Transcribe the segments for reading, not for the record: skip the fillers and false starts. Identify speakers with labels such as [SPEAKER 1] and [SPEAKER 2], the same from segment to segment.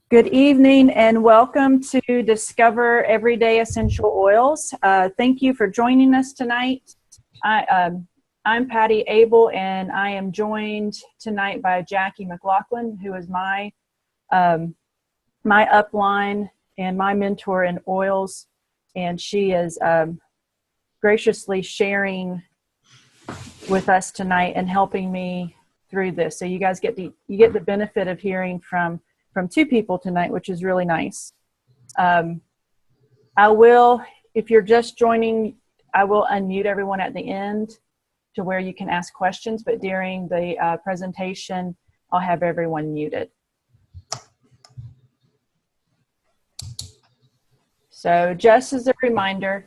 [SPEAKER 1] Good evening and welcome to Discover Everyday Essential Oils. Thank you for joining us tonight. I'm Patty Abel and I am joined tonight by Jackie McLaughlin, who is my upline and my mentor in oils, and she is graciously sharing with us tonight and helping me through this. So you guys get the benefit of hearing from two people tonight, which is really nice. I will, if you're just joining, I will unmute everyone at the end to where you can ask questions, but during the presentation, I'll have everyone muted. So just as a reminder,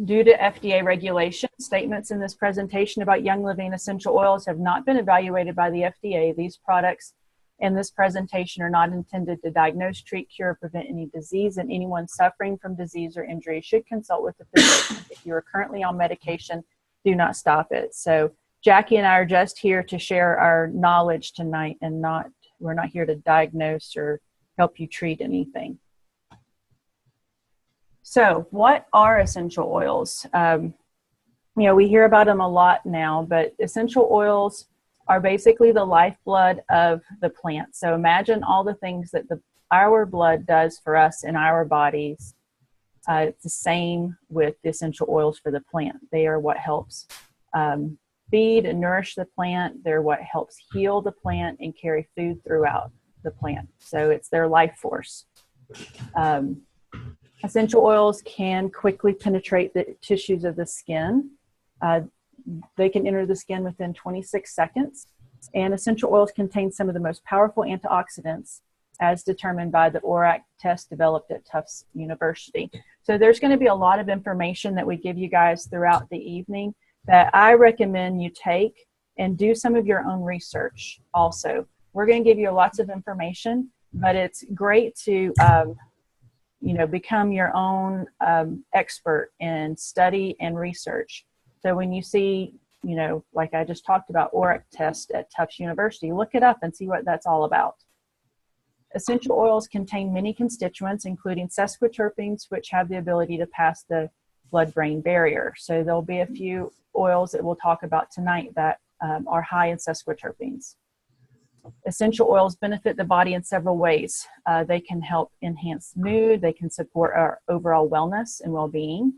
[SPEAKER 1] due to FDA regulation, statements in this presentation about Young Living essential oils have not been evaluated by the FDA. These products in this presentation are not intended to diagnose, treat, cure, or prevent any disease, and anyone suffering from disease or injury should consult with a physician. If you are currently on medication, do not stop it. So Jackie and I are just here to share our knowledge tonight, and we're not here to diagnose or help you treat anything. So what are essential oils? We hear about them a lot now, but essential oils are basically the lifeblood of the plant. So imagine all the things that our blood does for us in our bodies. It's the same with the essential oils for the plant. They are what helps feed and nourish the plant. They're what helps heal the plant and carry food throughout the plant. So it's their life force. Essential oils can quickly penetrate the tissues of the skin. They can enter the skin within 26 seconds. And essential oils contain some of the most powerful antioxidants as determined by the ORAC test developed at Tufts University. So there's going to be a lot of information that we give you guys throughout the evening that I recommend you take and do some of your own research also. We're going to give you lots of information, but it's great to become your own expert in study and research. So when you see, like I just talked about, ORAC test at Tufts University, look it up and see what that's all about. Essential oils contain many constituents, including sesquiterpenes, which have the ability to pass the blood-brain barrier. So there'll be a few oils that we'll talk about tonight that are high in sesquiterpenes. Essential oils benefit the body in several ways. They can help enhance mood, they can support our overall wellness and well-being,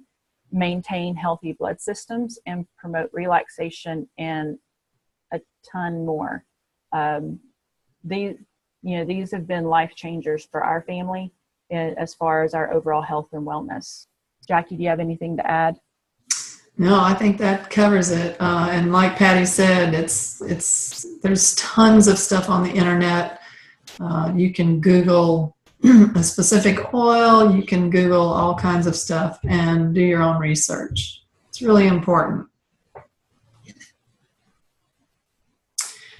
[SPEAKER 1] maintain healthy blood systems, and promote relaxation, and a ton more. These have been life changers for our family as far as our overall health and wellness. Jackie, do you have anything to add?
[SPEAKER 2] No, I think that covers it. And like Patty said, there's tons of stuff on the internet. You can Google a specific oil, you can Google all kinds of stuff and do your own research. It's really important.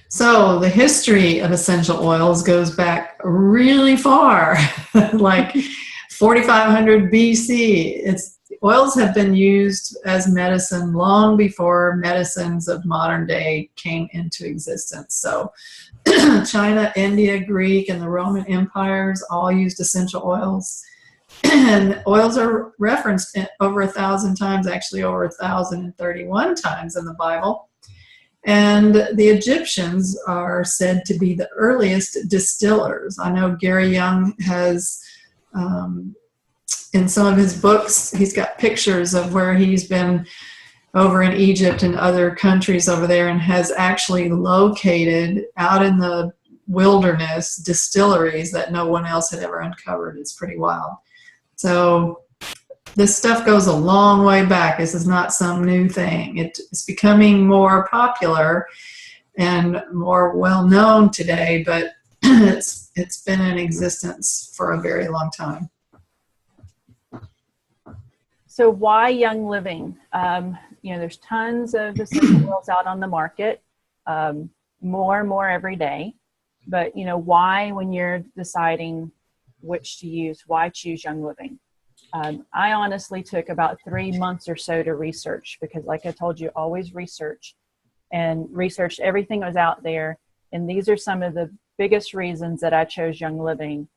[SPEAKER 2] So the history of essential oils goes back really far, like 4500 BC. Oils have been used as medicine long before medicines of modern day came into existence. So China, India, Greek, and the Roman empires all used essential oils. And oils are referenced over 1,000 times, actually over 1,031 times in the Bible. And the Egyptians are said to be the earliest distillers. I know Gary Young has, in some of his books, he's got pictures of where he's been over in Egypt and other countries over there and has actually located out in the wilderness distilleries that no one else had ever uncovered. It's pretty wild. So this stuff goes a long way back. This is not some new thing. It's becoming more popular and more well known today, but it's been in existence for a very long time.
[SPEAKER 1] So why Young Living? There's tons of essential oils out on the market, more and more every day. But, why, when you're deciding which to use, why choose Young Living? I honestly took about 3 months or so to research because, like I told you, always research and researched everything that was out there. And these are some of the biggest reasons that I chose Young Living.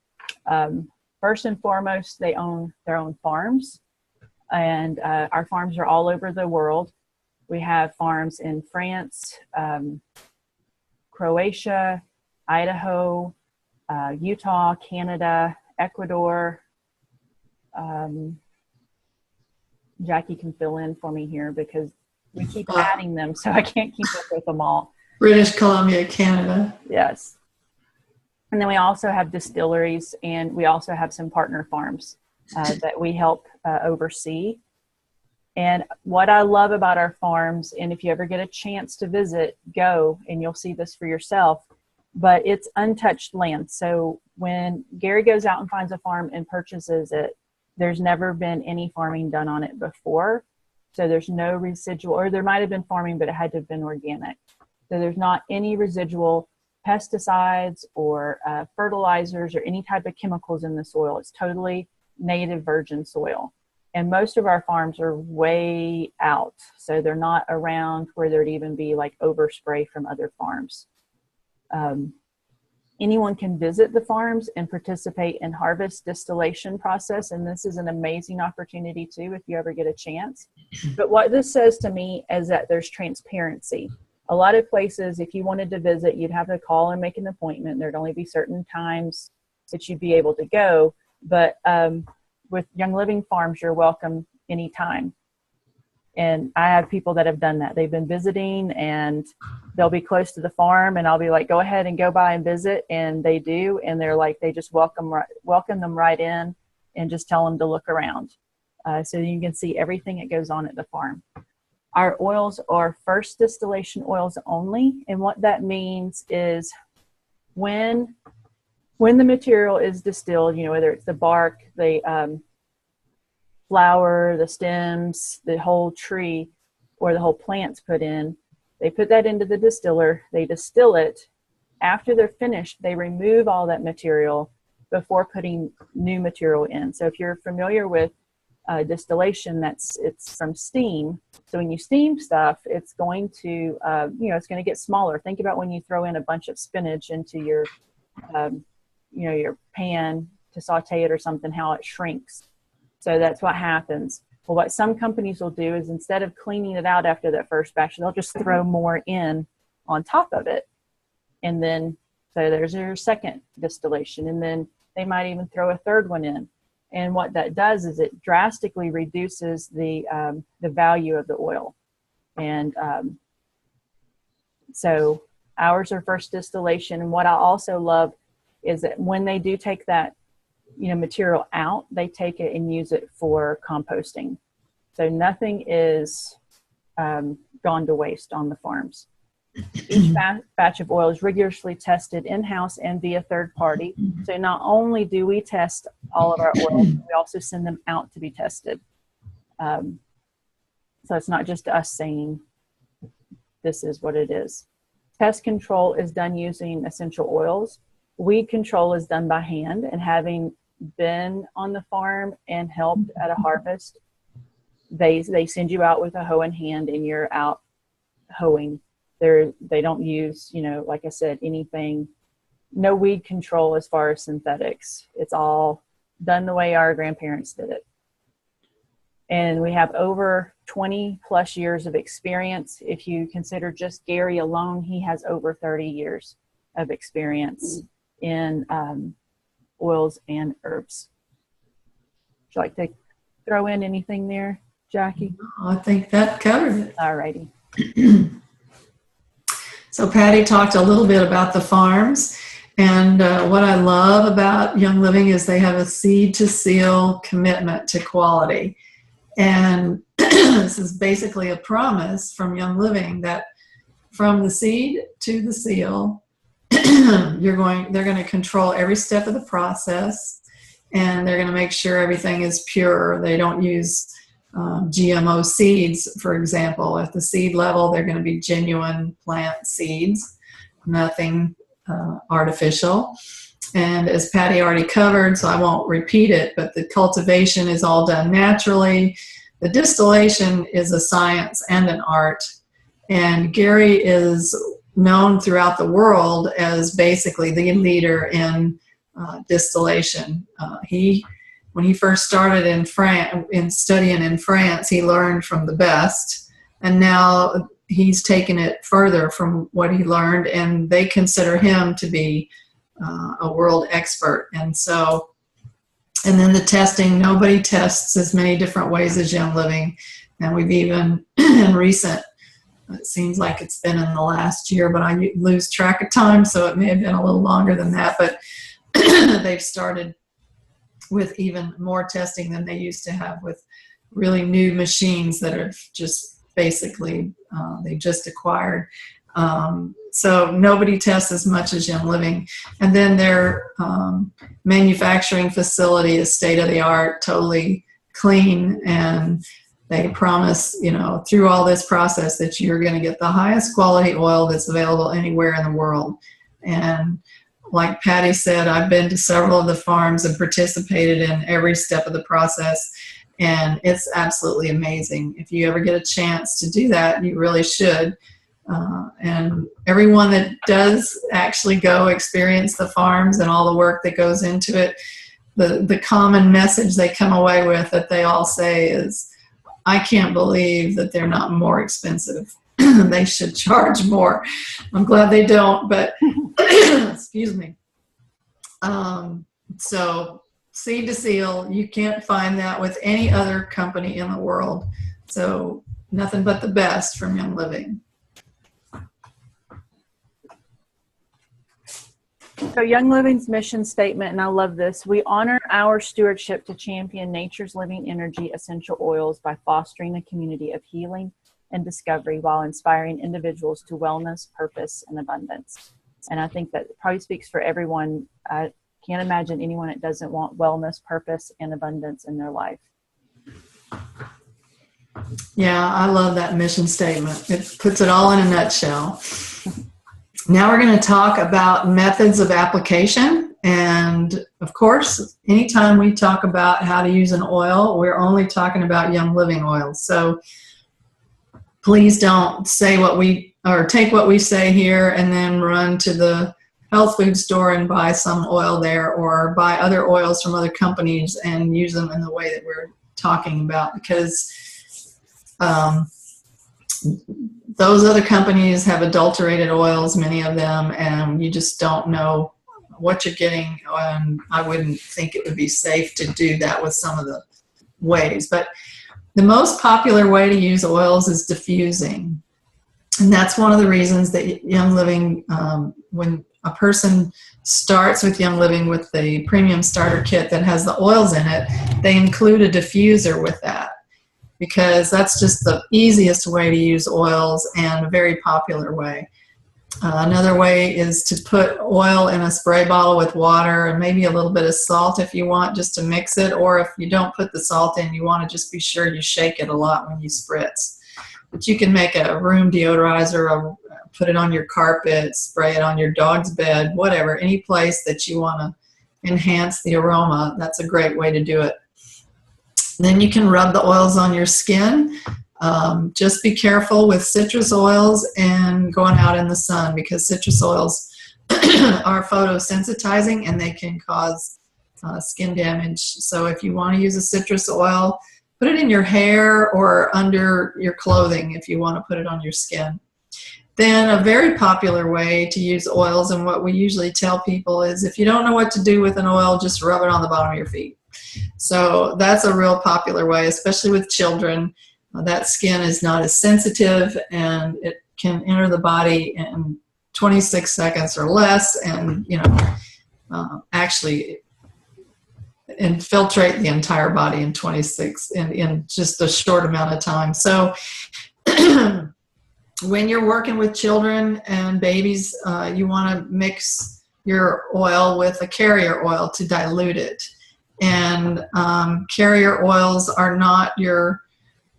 [SPEAKER 1] First and foremost, they own their own farms, and our farms are all over the world. We have farms in France, Croatia, Idaho, Utah, Canada, Ecuador. Jackie can fill in for me here because we keep adding them, so I can't keep up with them all.
[SPEAKER 2] British Columbia, Canada.
[SPEAKER 1] Yes. And then we also have distilleries, and we also have some partner farms that we help oversee. And what I love about our farms, and if you ever get a chance to visit, go and you'll see this for yourself, but it's untouched land. So when Gary goes out and finds a farm and purchases it, there's never been any farming done on it before. So there's no residual, or there might have been farming, but it had to have been organic. So there's not any residual pesticides or fertilizers or any type of chemicals in the soil. It's totally native virgin soil. And most of our farms are way out. So they're not around where there'd even be like overspray from other farms. Anyone can visit the farms and participate in harvest distillation process. And this is an amazing opportunity too, if you ever get a chance. But what this says to me is that there's transparency. A lot of places, if you wanted to visit, you'd have to call and make an appointment. There'd only be certain times that you'd be able to go. But with Young Living Farms, you're welcome anytime. And I have people that have done that. They've been visiting and they'll be close to the farm, and I'll be like, go ahead and go by and visit. And they do. And they're like, they just welcome them right in and just tell them to look around. So you can see everything that goes on at the farm. Our oils are first distillation oils only. And what that means is when the material is distilled, you know, whether it's the bark, the flower, the stems, the whole tree, or the whole plant's put in, they put that into the distiller, they distill it. After they're finished, they remove all that material before putting new material in. So if you're familiar with distillation, it's from steam. So when you steam stuff, it's going to, it's going to get smaller. Think about when you throw in a bunch of spinach into your, your pan to saute it or something, how it shrinks. So that's what happens. Well, what some companies will do is instead of cleaning it out after that first batch, they'll just throw more in on top of it. And then, so there's your second distillation. And then they might even throw a third one in. And what that does is it drastically reduces the value of the oil. And so ours are first distillation. And what I also love is that when they do take that material out, they take it and use it for composting. So nothing is gone to waste on the farms. Each batch of oil is rigorously tested in-house and via third party. So not only do we test all of our oils, we also send them out to be tested. So it's not just us saying this is what it is. Pest control is done using essential oils. Weed control is done by hand, and having been on the farm and helped at a harvest, they send you out with a hoe in hand and you're out hoeing. They don't use, like I said, anything, no weed control as far as synthetics. It's all done the way our grandparents did it. And we have over 20 plus years of experience. If you consider just Gary alone, he has over 30 years of experience in oils and herbs. Would you like to throw in anything there, Jackie?
[SPEAKER 2] I think that covered it.
[SPEAKER 1] All righty.
[SPEAKER 2] So Patty talked a little bit about the farms, and what I love about Young Living is they have a seed to seal commitment to quality. And this is basically a promise from Young Living that from the seed to the seal, they're going to control every step of the process, and they're going to make sure everything is pure. They don't use GMO seeds, for example. At the seed level, they're going to be genuine plant seeds, nothing artificial. And as Patty already covered, so I won't repeat it, but the cultivation is all done naturally. The distillation is a science and an art. And Gary is known throughout the world as basically the leader in distillation. When he first started in studying in France, he learned from the best, and now he's taken it further from what he learned, and they consider him to be a world expert. And then the testing, nobody tests as many different ways as Young Living, and we've even in recent, it seems like it's been in the last year, but I lose track of time, so it may have been a little longer than that, but they've started with even more testing than they used to have, with really new machines that are just basically they just acquired. So nobody tests as much as Young Living. And then their manufacturing facility is state of the art, totally clean, and they promise, through all this process that you're going to get the highest quality oil that's available anywhere in the world. And like Patty said, I've been to several of the farms and participated in every step of the process, and it's absolutely amazing. If you ever get a chance to do that, you really should. And everyone that does actually go experience the farms and all the work that goes into it, the common message they come away with that they all say is, I can't believe that they're not more expensive. They should charge more. I'm glad they don't, but excuse me. So seed to seal, you can't find that with any other company in the world. So nothing but the best from Young Living.
[SPEAKER 1] So Young Living's mission statement, and I love this: we honor our stewardship to champion nature's living energy essential oils by fostering a community of healing and discovery while inspiring individuals to wellness, purpose, and abundance. And I think that probably speaks for everyone. I can't imagine anyone that doesn't want wellness, purpose, and abundance in their life.
[SPEAKER 2] Yeah, I love that mission statement. It puts it all in a nutshell. Now we're going to talk about methods of application. And of course, anytime we talk about how to use an oil, we're only talking about Young Living oils. So please don't say take what we say here and then run to the health food store and buy some oil there, or buy other oils from other companies and use them in the way that we're talking about, because those other companies have adulterated oils, many of them, and you just don't know what you're getting. And I wouldn't think it would be safe to do that with some of the ways. But the most popular way to use oils is diffusing. And that's one of the reasons that Young Living, when a person starts with Young Living with the premium starter kit that has the oils in it, they include a diffuser with that, because that's just the easiest way to use oils and a very popular way. Another way is to put oil in a spray bottle with water and maybe a little bit of salt if you want, just to mix it. Or if you don't put the salt in, you want to just be sure you shake it a lot when you spritz. But you can make a room deodorizer, or put it on your carpet, spray it on your dog's bed, whatever, any place that you want to enhance the aroma. That's a great way to do it. Then you can rub the oils on your skin. Just be careful with citrus oils and going out in the sun, because citrus oils are photosensitizing and they can cause skin damage. So if you want to use a citrus oil, put it in your hair or under your clothing if you want to put it on your skin. Then a very popular way to use oils, and what we usually tell people, is if you don't know what to do with an oil, just rub it on the bottom of your feet. So that's a real popular way, especially with children. That skin is not as sensitive, and it can enter the body in 26 seconds or less, and actually infiltrate the entire body in 26 in just a short amount of time. So when you're working with children and babies, you want to mix your oil with a carrier oil to dilute it. And carrier oils are not your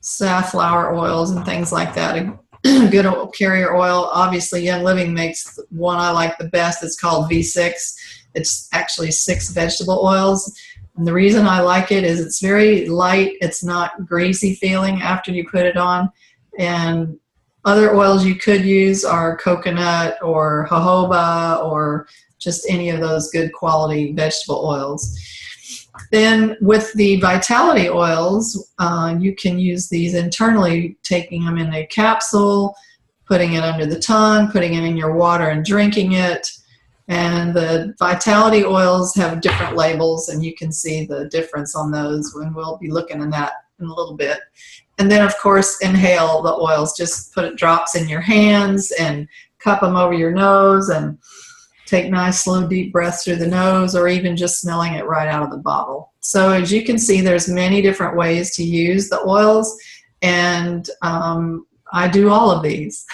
[SPEAKER 2] safflower oils and things like that. A good carrier oil, obviously Young Living makes one I like the best. It's called V6. It's actually 6 vegetable oils. And the reason I like it is it's very light. It's not greasy feeling after you put it on. And Other oils you could use are coconut or jojoba or just any of those good quality vegetable oils. Then with the vitality oils, you can use these internally, taking them in a capsule, putting it under the tongue, putting it in your water and drinking it. And the vitality oils have different labels, and you can see the difference on those when we'll be looking at that in a little bit. And then, of course, inhale the oils. Just put drops in your hands and cup them over your nose and take nice, slow, deep breaths through the nose, or even just smelling it right out of the bottle. So as you can see, there's many different ways to use the oils, and I do all of these.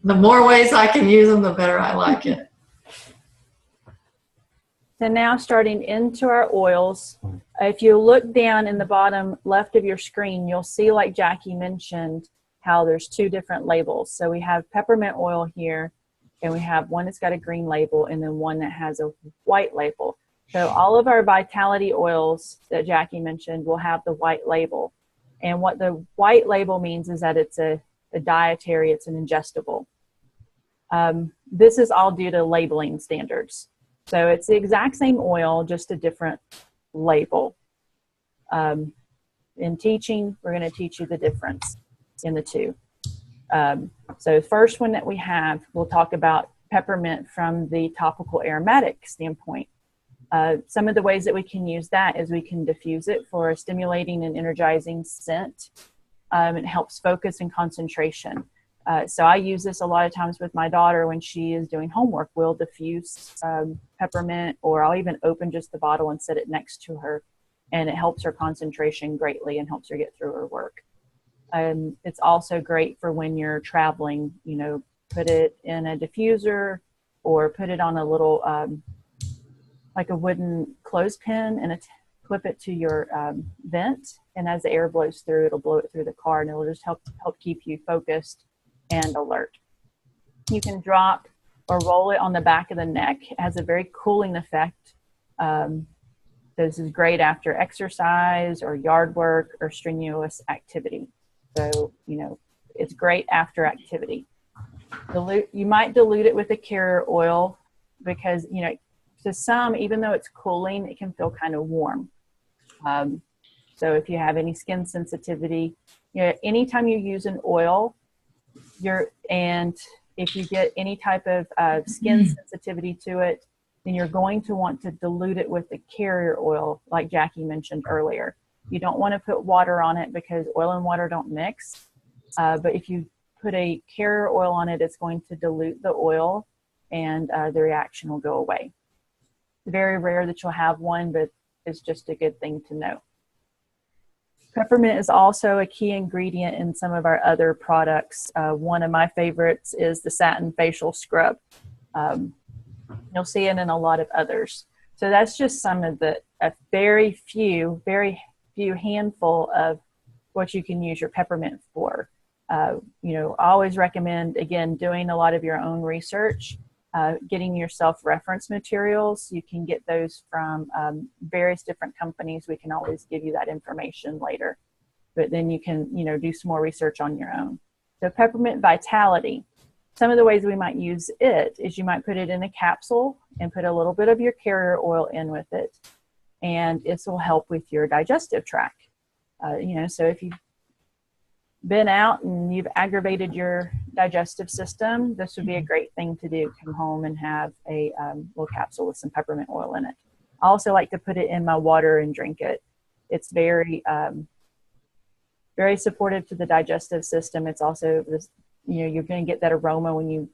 [SPEAKER 2] The more ways I can use them, the better I like it.
[SPEAKER 1] So now starting into our oils, if you look down in the bottom left of your screen, you'll see, like Jackie mentioned, how there's two different labels. So we have peppermint oil here, and we have one that's got a green label and then one that has a white label. So all of our vitality oils that Jackie mentioned will have the white label. And what the white label means is that it's a dietary, it's an ingestible. This is all due to labeling standards. So it's the exact same oil, just a different label. In teaching, we're going to teach you the difference in the two. So the first one that we have, we'll talk about peppermint from the topical aromatic standpoint. Some of the ways that we can use that is we can diffuse it for a stimulating and energizing scent. It helps focus and concentration. So I use this a lot of times with my daughter when she is doing homework. We'll diffuse peppermint, or I'll even open just the bottle and set it next to her. And it helps her concentration greatly and helps her get through her work. It's also great for when you're traveling, you know, put it in a diffuser or put it on a little, like a wooden clothespin, and clip it to your vent. And as the air blows through, it'll blow it through the car, and it'll just help keep you focused and alert. You can drop or roll it on the back of the neck. It has a very cooling effect. This is great after exercise or yard work or strenuous activity. So, you know, it's great after activity. You might dilute it with a carrier oil because, you know, to some, even though it's cooling, it can feel kind of warm. So if you have any skin sensitivity, you know, anytime you use an oil, and if you get any type of skin sensitivity to it, then you're going to want to dilute it with the carrier oil, like Jackie mentioned earlier. You don't want to put water on it because oil and water don't mix. But if you put a carrier oil on it, it's going to dilute the oil, and the reaction will go away. It's very rare that you'll have one, but it's just a good thing to know. Peppermint is also a key ingredient in some of our other products. One of my favorites is the satin facial scrub. You'll see it in a lot of others. So that's just some of a very few handful of what you can use your peppermint for. You know, I always recommend, again, doing a lot of your own research, getting yourself reference materials. You can get those from various different companies. We can always give you that information later, but then you can, you know, do some more research on your own. So peppermint vitality. Some of the ways we might use it is you might put it in a capsule and put a little bit of your carrier oil in with it, and this will help with your digestive tract. You know, so if you've been out and you've aggravated your digestive system, this would be a great thing to do. Come home and have a little capsule with some peppermint oil in it. I also like to put it in my water and drink it. It's very, very supportive to the digestive system. It's also this, you know, you're going to get that aroma when you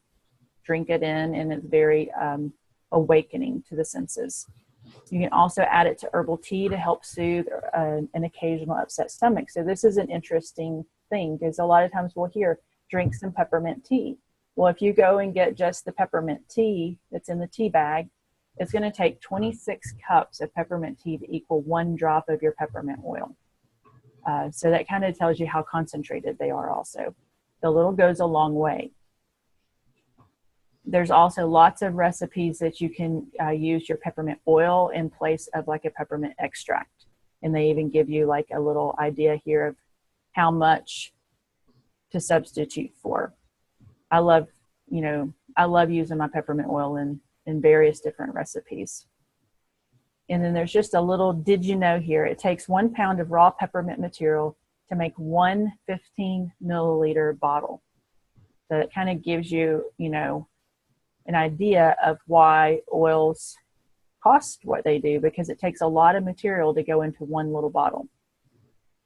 [SPEAKER 1] drink it in, and it's very awakening to the senses. You can also add it to herbal tea to help soothe an occasional upset stomach. So this is an interesting thing, because a lot of times we'll hear, drink some peppermint tea. Well, if you go and get just the peppermint tea that's in the tea bag, it's going to take 26 cups of peppermint tea to equal 1 drop of your peppermint oil. So that kind of tells you how concentrated they are also. The little goes a long way. There's also lots of recipes that you can use your peppermint oil in place of like a peppermint extract. And they even give you like a little idea here of how much to substitute for. I love using my peppermint oil in various different recipes. And then there's just a little, did you know here, it takes 1 pound of raw peppermint material to make one 15 milliliter bottle. So it kind of gives you, an idea of why oils cost what they do, because it takes a lot of material to go into one little bottle.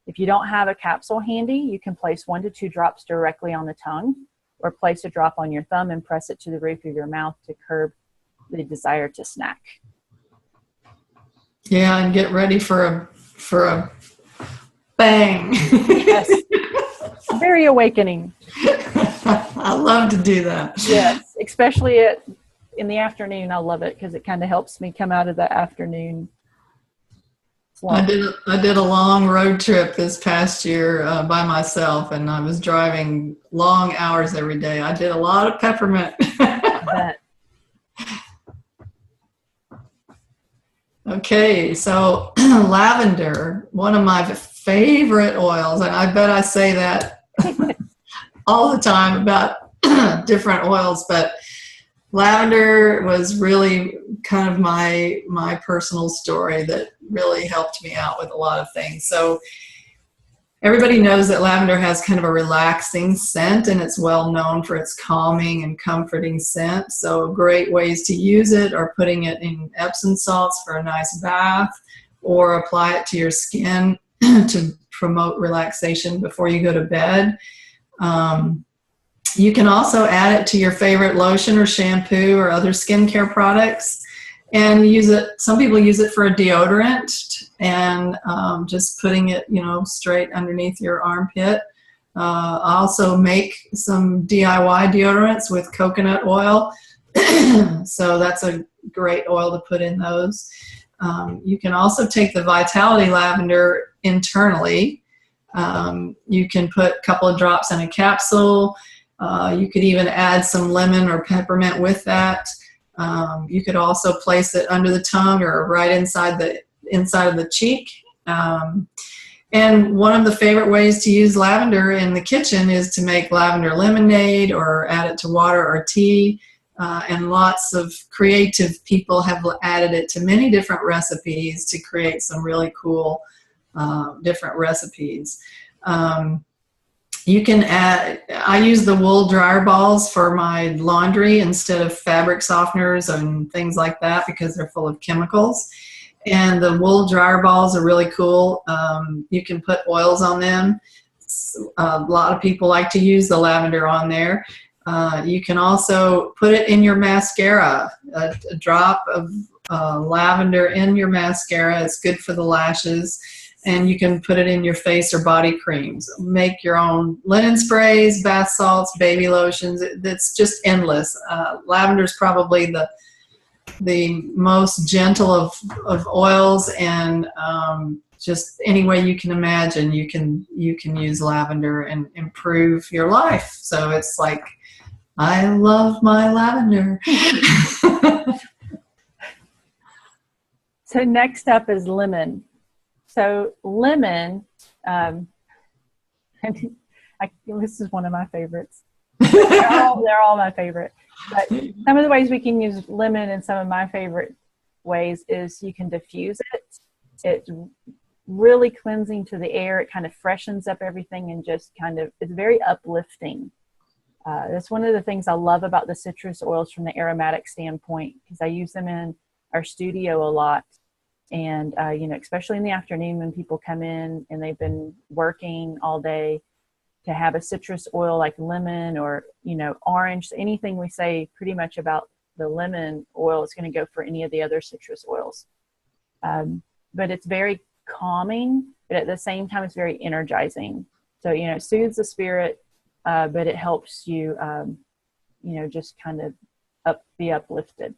[SPEAKER 1] If you don't have a capsule handy, you can place 1 to 2 drops directly on the tongue, or place a drop on your thumb and press it to the roof of your mouth to curb the desire to snack.
[SPEAKER 2] Yeah, and get ready for a bang.
[SPEAKER 1] Yes. Very awakening.
[SPEAKER 2] I love to do that.
[SPEAKER 1] Yes, especially in the afternoon. I love it because it kind of helps me come out of the afternoon slump.
[SPEAKER 2] I did a long road trip this past year by myself, and I was driving long hours every day. I did a lot of peppermint. Okay, so lavender, one of my favorite oils, and I bet I say that all the time about different oils, but lavender was really kind of my personal story that really helped me out with a lot of things. So everybody knows that lavender has kind of a relaxing scent, and it's well known for its calming and comforting scent. So great ways to use it are putting it in Epsom salts for a nice bath, or apply it to your skin to promote relaxation before you go to bed. You can also add it to your favorite lotion or shampoo or other skincare products, and use it. Some people use it for a deodorant, and just putting it, straight underneath your armpit. I also make some DIY deodorants with coconut oil, so that's a great oil to put in those. You can also take the Vitality lavender internally. You can put a couple of drops in a capsule. You could even add some lemon or peppermint with that. You could also place it under the tongue or right inside of the cheek. And one of the favorite ways to use lavender in the kitchen is to make lavender lemonade or add it to water or tea. And lots of creative people have added it to many different recipes to create some really cool different recipes. You can add, I use the wool dryer balls for my laundry instead of fabric softeners and things like that because they're full of chemicals. And the wool dryer balls are really cool. You can put oils on them. A lot of people like to use the lavender on there. You can also put it in your mascara, a drop of lavender in your mascara. It's good for the lashes. And you can put it in your face or body creams. Make your own linen sprays, bath salts, baby lotions. It's just endless. Lavender is probably the most gentle of oils, and just any way you can imagine, you can use lavender and improve your life. So it's like, I love my lavender.
[SPEAKER 1] So next up is lemon. So lemon, this is one of my favorites. They're all my favorite. But some of the ways we can use lemon, and some of my favorite ways is you can diffuse it. It's really cleansing to the air. It kind of freshens up everything and just it's very uplifting. That's one of the things I love about the citrus oils from the aromatic standpoint, because I use them in our studio a lot. And, especially in the afternoon when people come in and they've been working all day, to have a citrus oil like lemon or, orange, anything we say pretty much about the lemon oil is going to go for any of the other citrus oils. But it's very calming, but at the same time, it's very energizing. So, it soothes the spirit, but it helps you, just kind of be uplifted.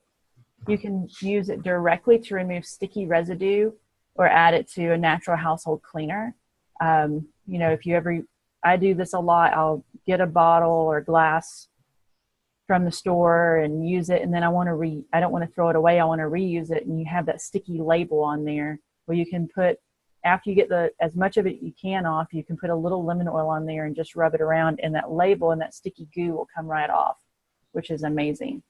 [SPEAKER 1] You can use it directly to remove sticky residue or add it to a natural household cleaner. I do this a lot. I'll get a bottle or glass from the store and use it, and then I don't want to throw it away. I want to reuse it, and you have that sticky label on there where you can put after you get as much of it you can off, you can put a little lemon oil on there and just rub it around, and that label and that sticky goo will come right off, which is amazing.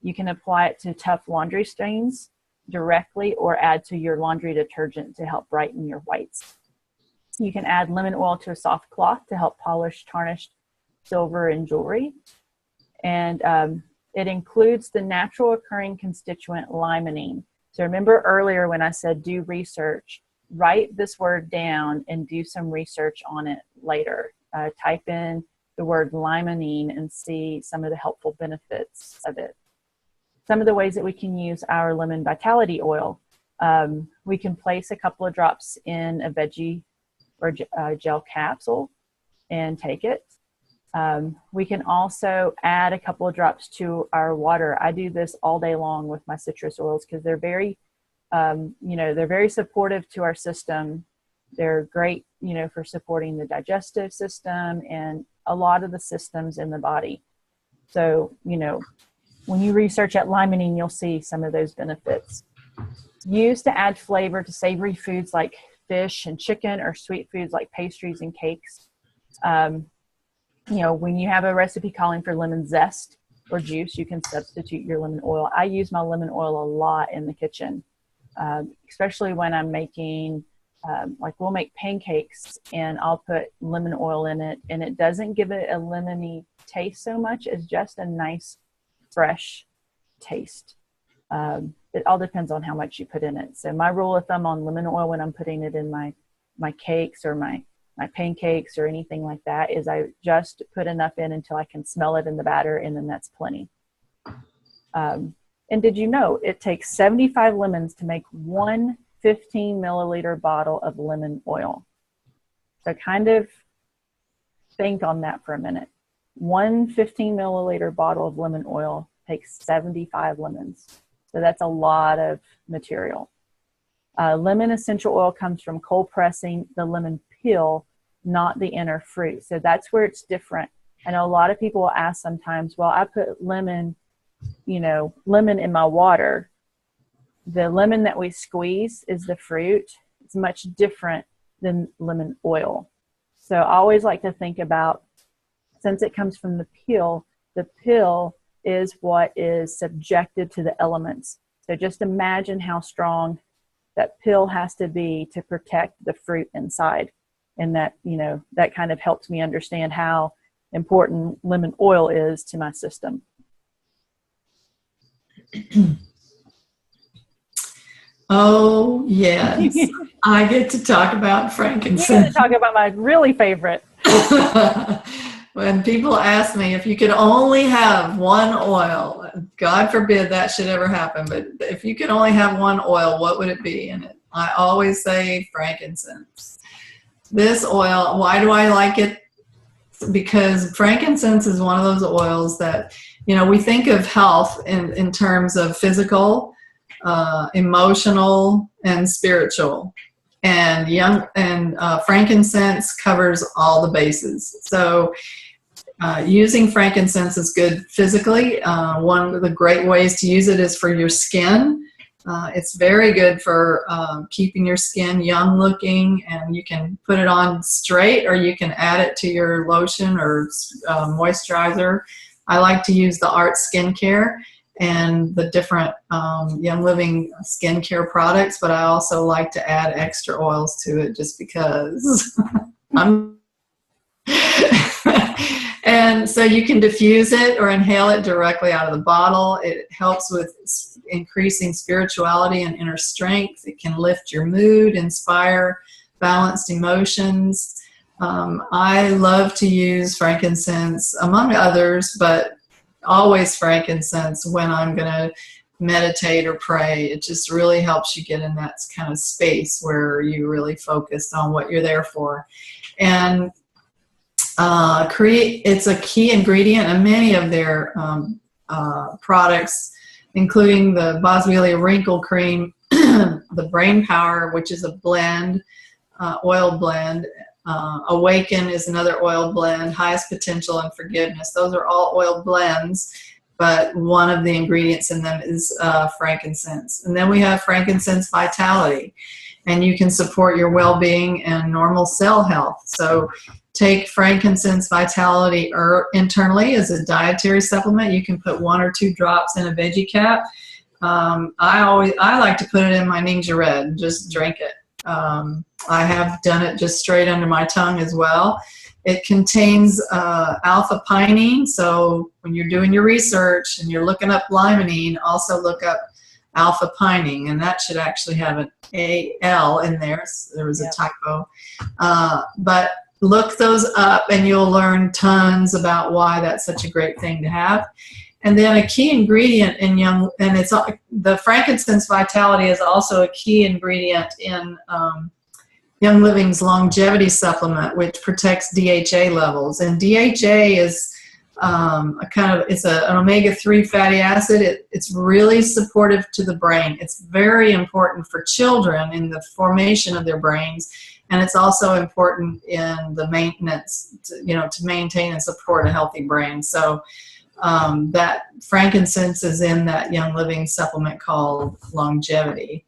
[SPEAKER 1] You can apply it to tough laundry stains directly or add to your laundry detergent to help brighten your whites. You can add lemon oil to a soft cloth to help polish tarnished silver and jewelry. And it includes the natural occurring constituent limonene. So remember earlier when I said do research, write this word down and do some research on it later. Type in the word limonene and see some of the helpful benefits of it. Some of the ways that we can use our lemon vitality oil. We can place a couple of drops in a veggie or gel capsule and take it. We can also add a couple of drops to our water. I do this all day long with my citrus oils because they're very, they're very supportive to our system. They're great, for supporting the digestive system and a lot of the systems in the body. So, when you research at limonene, you'll see some of those benefits. Used to add flavor to savory foods like fish and chicken, or sweet foods like pastries and cakes. When you have a recipe calling for lemon zest or juice, you can substitute your lemon oil. I use my lemon oil a lot in the kitchen, especially when I'm making, we'll make pancakes and I'll put lemon oil in it, and it doesn't give it a lemony taste so much as just a nice, fresh taste. It all depends on how much you put in it. So my rule of thumb on lemon oil when I'm putting it in my cakes or my pancakes or anything like that is I just put enough in until I can smell it in the batter, and then that's plenty. And did you know it takes 75 lemons to make one 15 milliliter bottle of lemon oil? So kind of think on that for a minute. One 15 milliliter bottle of lemon oil takes 75 lemons. So that's a lot of material. Lemon essential oil comes from cold pressing the lemon peel, not the inner fruit. So that's where it's different. I know a lot of people will ask sometimes, well, I put lemon in my water. The lemon that we squeeze is the fruit. It's much different than lemon oil. So I always like to think about, since it comes from the peel is what is subjected to the elements. So just imagine how strong that peel has to be to protect the fruit inside. And that, that kind of helps me understand how important lemon oil is to my system.
[SPEAKER 2] Oh, yes. I get to talk about frankincense.
[SPEAKER 1] You get to talk about my really favorite.
[SPEAKER 2] When people ask me if you could only have one oil, God forbid that should ever happen, but if you could only have one oil, what would it be? And I always say frankincense. This oil, why do I like it? Because frankincense is one of those oils that, we think of health in terms of physical, emotional, and spiritual. And frankincense covers all the bases. So using frankincense is good physically. One of the great ways to use it is for your skin. It's very good for keeping your skin young looking, and you can put it on straight or you can add it to your lotion or moisturizer. I like to use the Art Skincare and the different Young Living skincare products, but I also like to add extra oils to it just because. And so you can diffuse it or inhale it directly out of the bottle. It helps with increasing spirituality and inner strength. It can lift your mood, inspire balanced emotions. I love to use frankincense, among others, but always frankincense when I'm going to meditate or pray. It just really helps you get in that kind of space where you really focus on what you're there for. And it's a key ingredient in many of their products, including the Boswellia Wrinkle Cream, the Brain Power, which is a blend, oil blend. Awaken is another oil blend. Highest Potential and Forgiveness. Those are all oil blends. but one of the ingredients in them is frankincense. And then we have frankincense vitality, and you can support your well-being and normal cell health. So take frankincense vitality internally as a dietary supplement. You can put 1 or 2 drops in a veggie cap. I like to put it in my Ninja Red and just drink it. I have done it just straight under my tongue as well. It contains alpha pinene, so when you're doing your research and you're looking up limonene, also look up alpha pinene, and that should actually have an AL in there. So there was a typo. But look those up and you'll learn tons about why that's such a great thing to have. And then a key ingredient in the frankincense vitality is also a key ingredient in Young Living's longevity supplement, which protects DHA levels. And DHA is it's an omega-3 fatty acid. It's really supportive to the brain. It's very important for children in the formation of their brains, and it's also important in the maintenance, to maintain and support a healthy brain. So that frankincense is in that Young Living supplement called Longevity.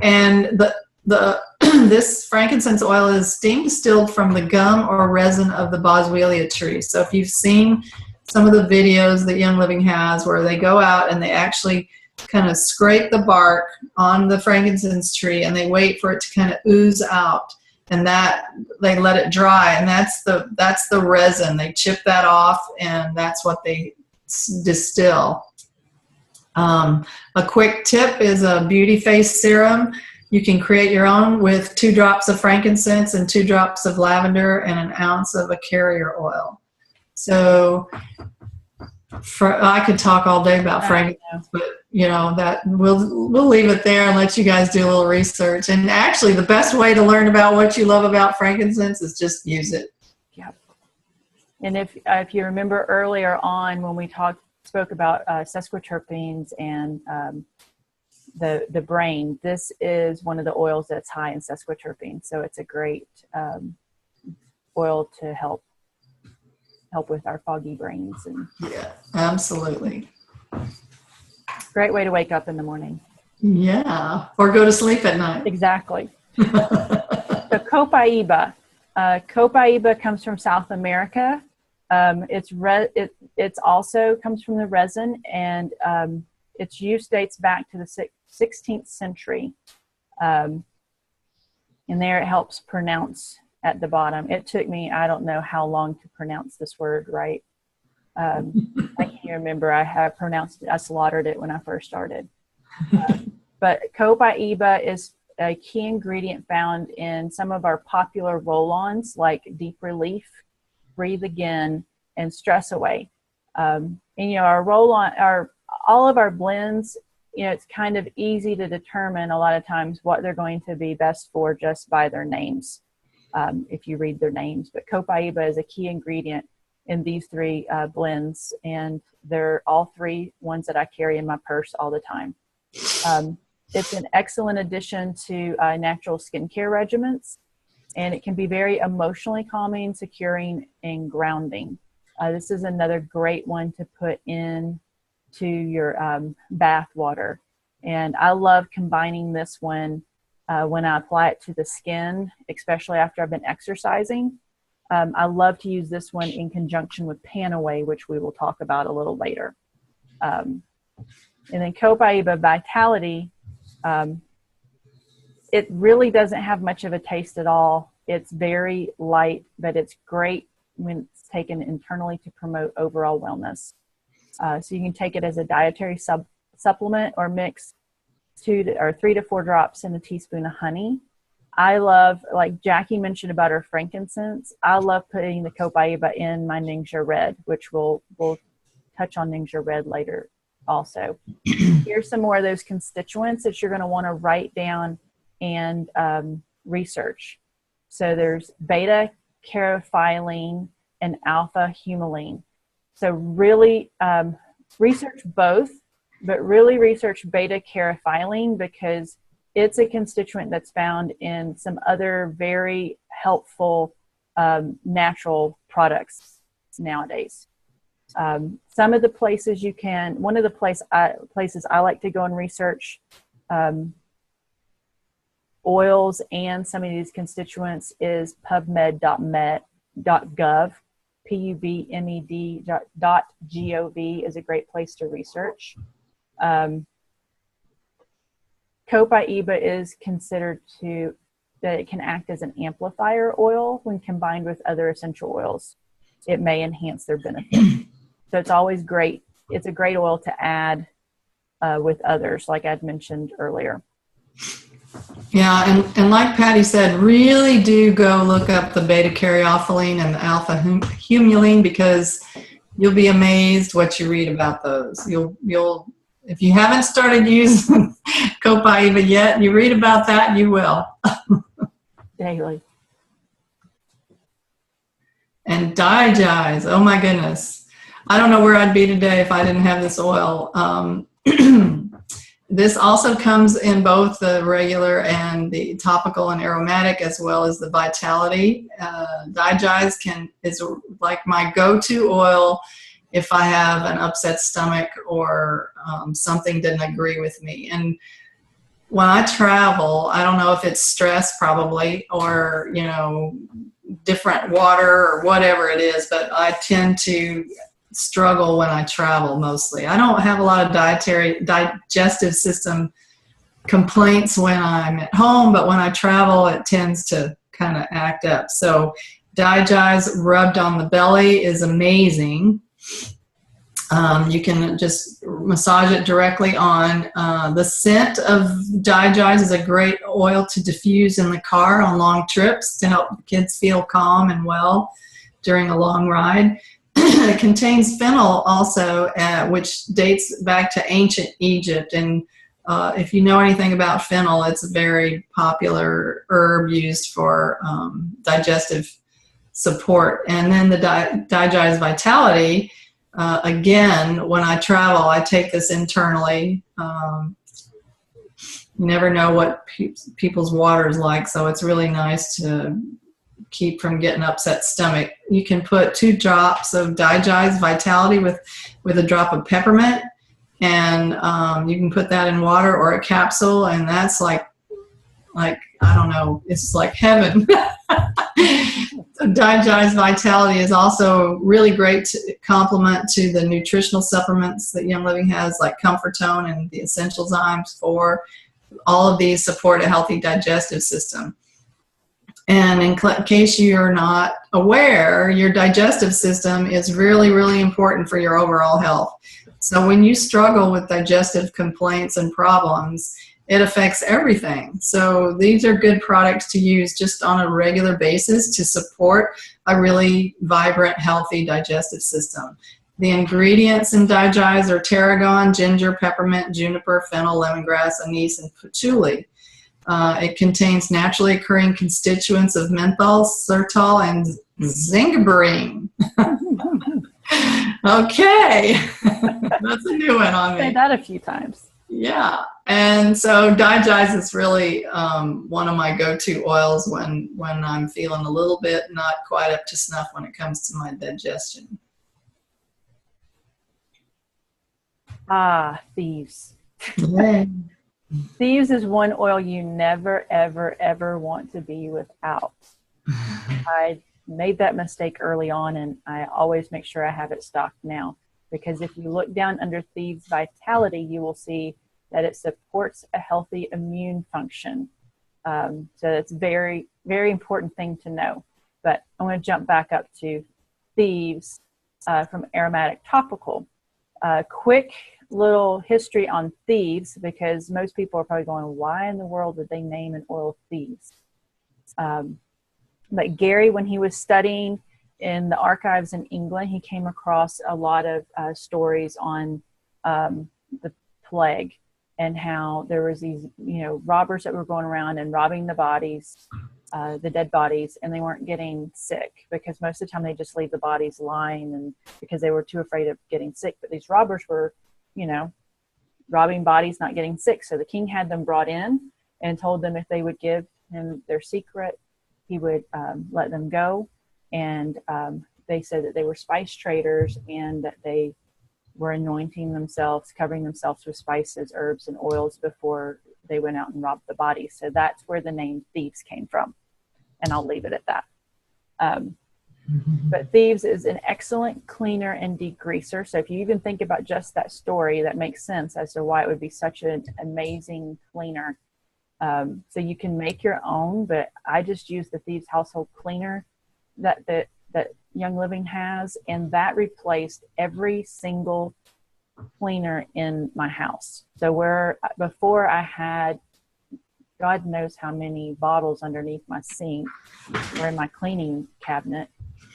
[SPEAKER 2] And this frankincense oil is steam distilled from the gum or resin of the boswellia tree. So if you've seen some of the videos that Young Living has where they go out and they actually kind of scrape the bark on the frankincense tree and they wait for it to kind of ooze out, and that they let it dry, and that's the resin. They chip that off, and that's what they distill. A quick tip is a beauty face serum. You can create your own with 2 drops of frankincense and 2 drops of lavender and an ounce of a carrier oil. So I could talk all day about frankincense, but that we'll leave it there and let you guys do a little research. And actually, the best way to learn about what you love about frankincense is just use it.
[SPEAKER 1] Yep. And if you remember earlier on when we spoke about sesquiterpenes and the brain, this is one of the oils that's high in sesquiterpenes. So it's a great oil to help with our foggy brains. And
[SPEAKER 2] yeah, absolutely.
[SPEAKER 1] Great way to wake up in the morning.
[SPEAKER 2] Yeah, or go to sleep at night.
[SPEAKER 1] Exactly. So copaiba. Copaiba comes from South America. It's also comes from the resin, and its use dates back to the 16th century. And there it helps pronounce at the bottom. It took me, I don't know how long to pronounce this word right. I can't remember. I slaughtered it when I first started. But copaiba is a key ingredient found in some of our popular roll-ons like Deep Relief, Breathe Again, and Stress Away. And our roll-on, all of our blends, it's kind of easy to determine a lot of times what they're going to be best for just by their names, if you read their names. But copaiba is a key ingredient in these 3 blends, and they're all 3 ones that I carry in my purse all the time. It's an excellent addition to natural skincare regimens, and it can be very emotionally calming, securing, and grounding. This is another great one to put in to your bath water. And I love combining this one when I apply it to the skin, especially after I've been exercising. I love to use this one in conjunction with Panaway, which we will talk about a little later. And then copaiba vitality, it really doesn't have much of a taste at all. It's very light, but it's great when it's taken internally to promote overall wellness. So you can take it as a dietary supplement or mix 3 to 4 drops in a teaspoon of honey. I love, like Jackie mentioned about her frankincense, I love putting the copaiba in my Ninja Red, which we'll touch on Ninja Red later also. Here's some more of those constituents that you're going to want to write down and research. So there's beta caryophyllene and alpha humulene. So really research both, but really research beta caryophyllene because it's a constituent that's found in some other very helpful natural products nowadays. Some of the places you can, one of the places I like to go and research oils and some of these constituents is pubmed.gov. pubmed.gov is a great place to research. Copaiba is considered that it can act as an amplifier oil when combined with other essential oils. It may enhance their benefit. So it's always great. It's a great oil to add with others, like I'd mentioned earlier.
[SPEAKER 2] Yeah, and like Patty said, really do go look up the beta-caryophyllene and the alpha-humulene, because you'll be amazed what you read about those. You'll if you haven't started using Copaiba yet, and you read about that, you will.
[SPEAKER 1] Daily.
[SPEAKER 2] And digize, oh my goodness. I don't know where I'd be today if I didn't have this oil. This also comes in both the regular and the topical and aromatic, as well as the Vitality. Digize is like my go-to oil if I have an upset stomach or something didn't agree with me. And when I travel, I don't know if it's stress probably, or, you know, different water or whatever it is, but I tend to struggle when I travel mostly. I don't have a lot of digestive system complaints when I'm at home, but when I travel, it tends to kind of act up. So Digize rubbed on the belly is amazing. You can just massage it directly on. The scent of Digize is a great oil to diffuse in the car on long trips to help kids feel calm and well during a long ride. It contains phenol also, which dates back to ancient Egypt. And if you know anything about phenol, it's a very popular herb used for digestive support. And then the Digize Vitality, again, when I travel, I take this internally. You never know what people's water is like, so it's really nice to keep from getting upset stomach. You can put 2 drops of Digize Vitality with a drop of peppermint, and you can put that in water or a capsule, and that's like I don't know, it's like heaven. Digize Vitality is also really great to complement to the nutritional supplements that Young Living has, like Comfortone and the Essential Zymes 4. All of these support a healthy digestive system. And in case you're not aware, your digestive system is really, really important for your overall health. So when you struggle with digestive complaints and problems, it affects everything. So these are good products to use just on a regular basis to support a really vibrant, healthy digestive system. The ingredients in Digize are tarragon, ginger, peppermint, juniper, fennel, lemongrass, anise, and patchouli. It contains naturally occurring constituents of menthol, xylitol, and zingaberine. Okay, that's a new one on me.
[SPEAKER 1] Say that a few times.
[SPEAKER 2] Yeah, and so Digize is really one of my go-to oils when I'm feeling a little bit not quite up to snuff when it comes to my digestion.
[SPEAKER 1] Thieves.
[SPEAKER 2] Yeah.
[SPEAKER 1] Thieves is one oil you never, ever, ever want to be without. I made that mistake early on, and I always make sure I have it stocked now, because if you look down under Thieves Vitality, you will see that it supports a healthy immune function. So it's a very, very important thing to know. But I'm going to jump back up to Thieves from Aromatic Topical. Quick little history on Thieves, because most people are probably going, why in the world would they name an oil Thieves? But Gary, when he was studying in the archives in England, he came across a lot of stories on the plague, and how there was these, robbers that were going around and robbing the bodies, the dead bodies, and they weren't getting sick, because most of the time they just leave the bodies lying, and because they were too afraid of getting sick. But these robbers were, robbing bodies, not getting sick. So the king had them brought in and told them if they would give him their secret, he would let them go. And they said that they were spice traders and that they were anointing themselves, covering themselves with spices, herbs, and oils before they went out and robbed the body. So that's where the name thieves came from. And I'll leave it at that. But thieves is an excellent cleaner and degreaser. So if you even think about just that story, that makes sense as to why it would be such an amazing cleaner. So you can make your own, but I just use the Thieves household cleaner that Young Living has, and that replaced every single cleaner in my house. So where before I had God knows how many bottles underneath my sink or in my cleaning cabinet,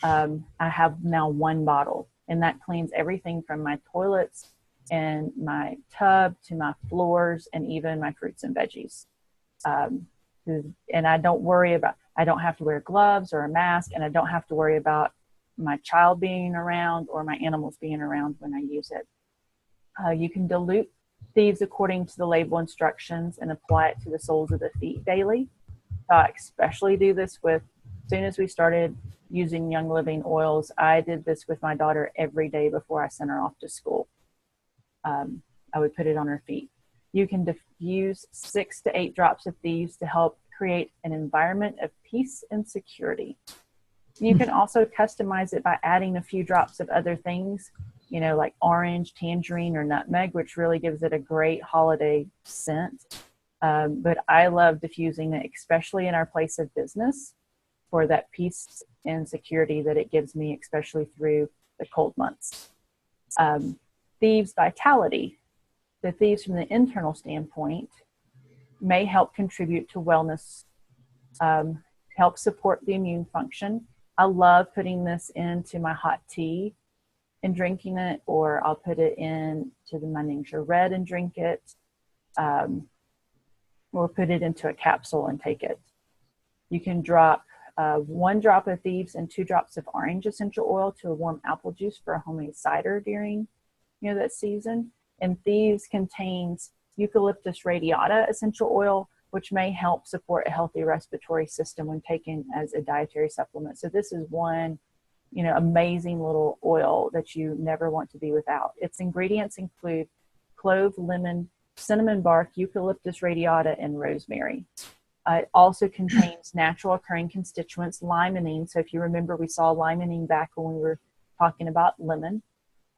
[SPEAKER 1] I have now one bottle, and that cleans everything from my toilets and my tub to my floors and even my fruits and veggies. And I don't worry about, I don't have to wear gloves or a mask, and I don't have to worry about my child being around or my animals being around when I use it. You can dilute Thieves according to the label instructions and apply it to the soles of the feet daily. I especially do this with, as soon as we started using Young Living oils, I did this with my daughter every day before I sent her off to school. I would put it on her feet. You can diffuse 6 to 8 drops of Thieves to help create an environment of peace and security. You can also customize it by adding a few drops of other things, you know, like orange, tangerine, or nutmeg, which really gives it a great holiday scent. But I love diffusing it, especially in our place of business, for that peace and security that it gives me, especially through the cold months. Thieves Vitality. The Thieves from the internal standpoint may help contribute to wellness, help support the immune function. I love putting this into my hot tea and drinking it, or I'll put it into my Ningxia Red and drink it, or put it into a capsule and take it. You can drop 1 drop of Thieves and 2 drops of orange essential oil to a warm apple juice for a homemade cider during, you know, that season. And Thieves contains eucalyptus radiata essential oil, which may help support a healthy respiratory system when taken as a dietary supplement. So this is one, you know, amazing little oil that you never want to be without. Its ingredients include clove, lemon, cinnamon bark, eucalyptus radiata, and rosemary. It also contains natural occurring constituents, limonene. So if you remember, we saw limonene back when we were talking about lemon,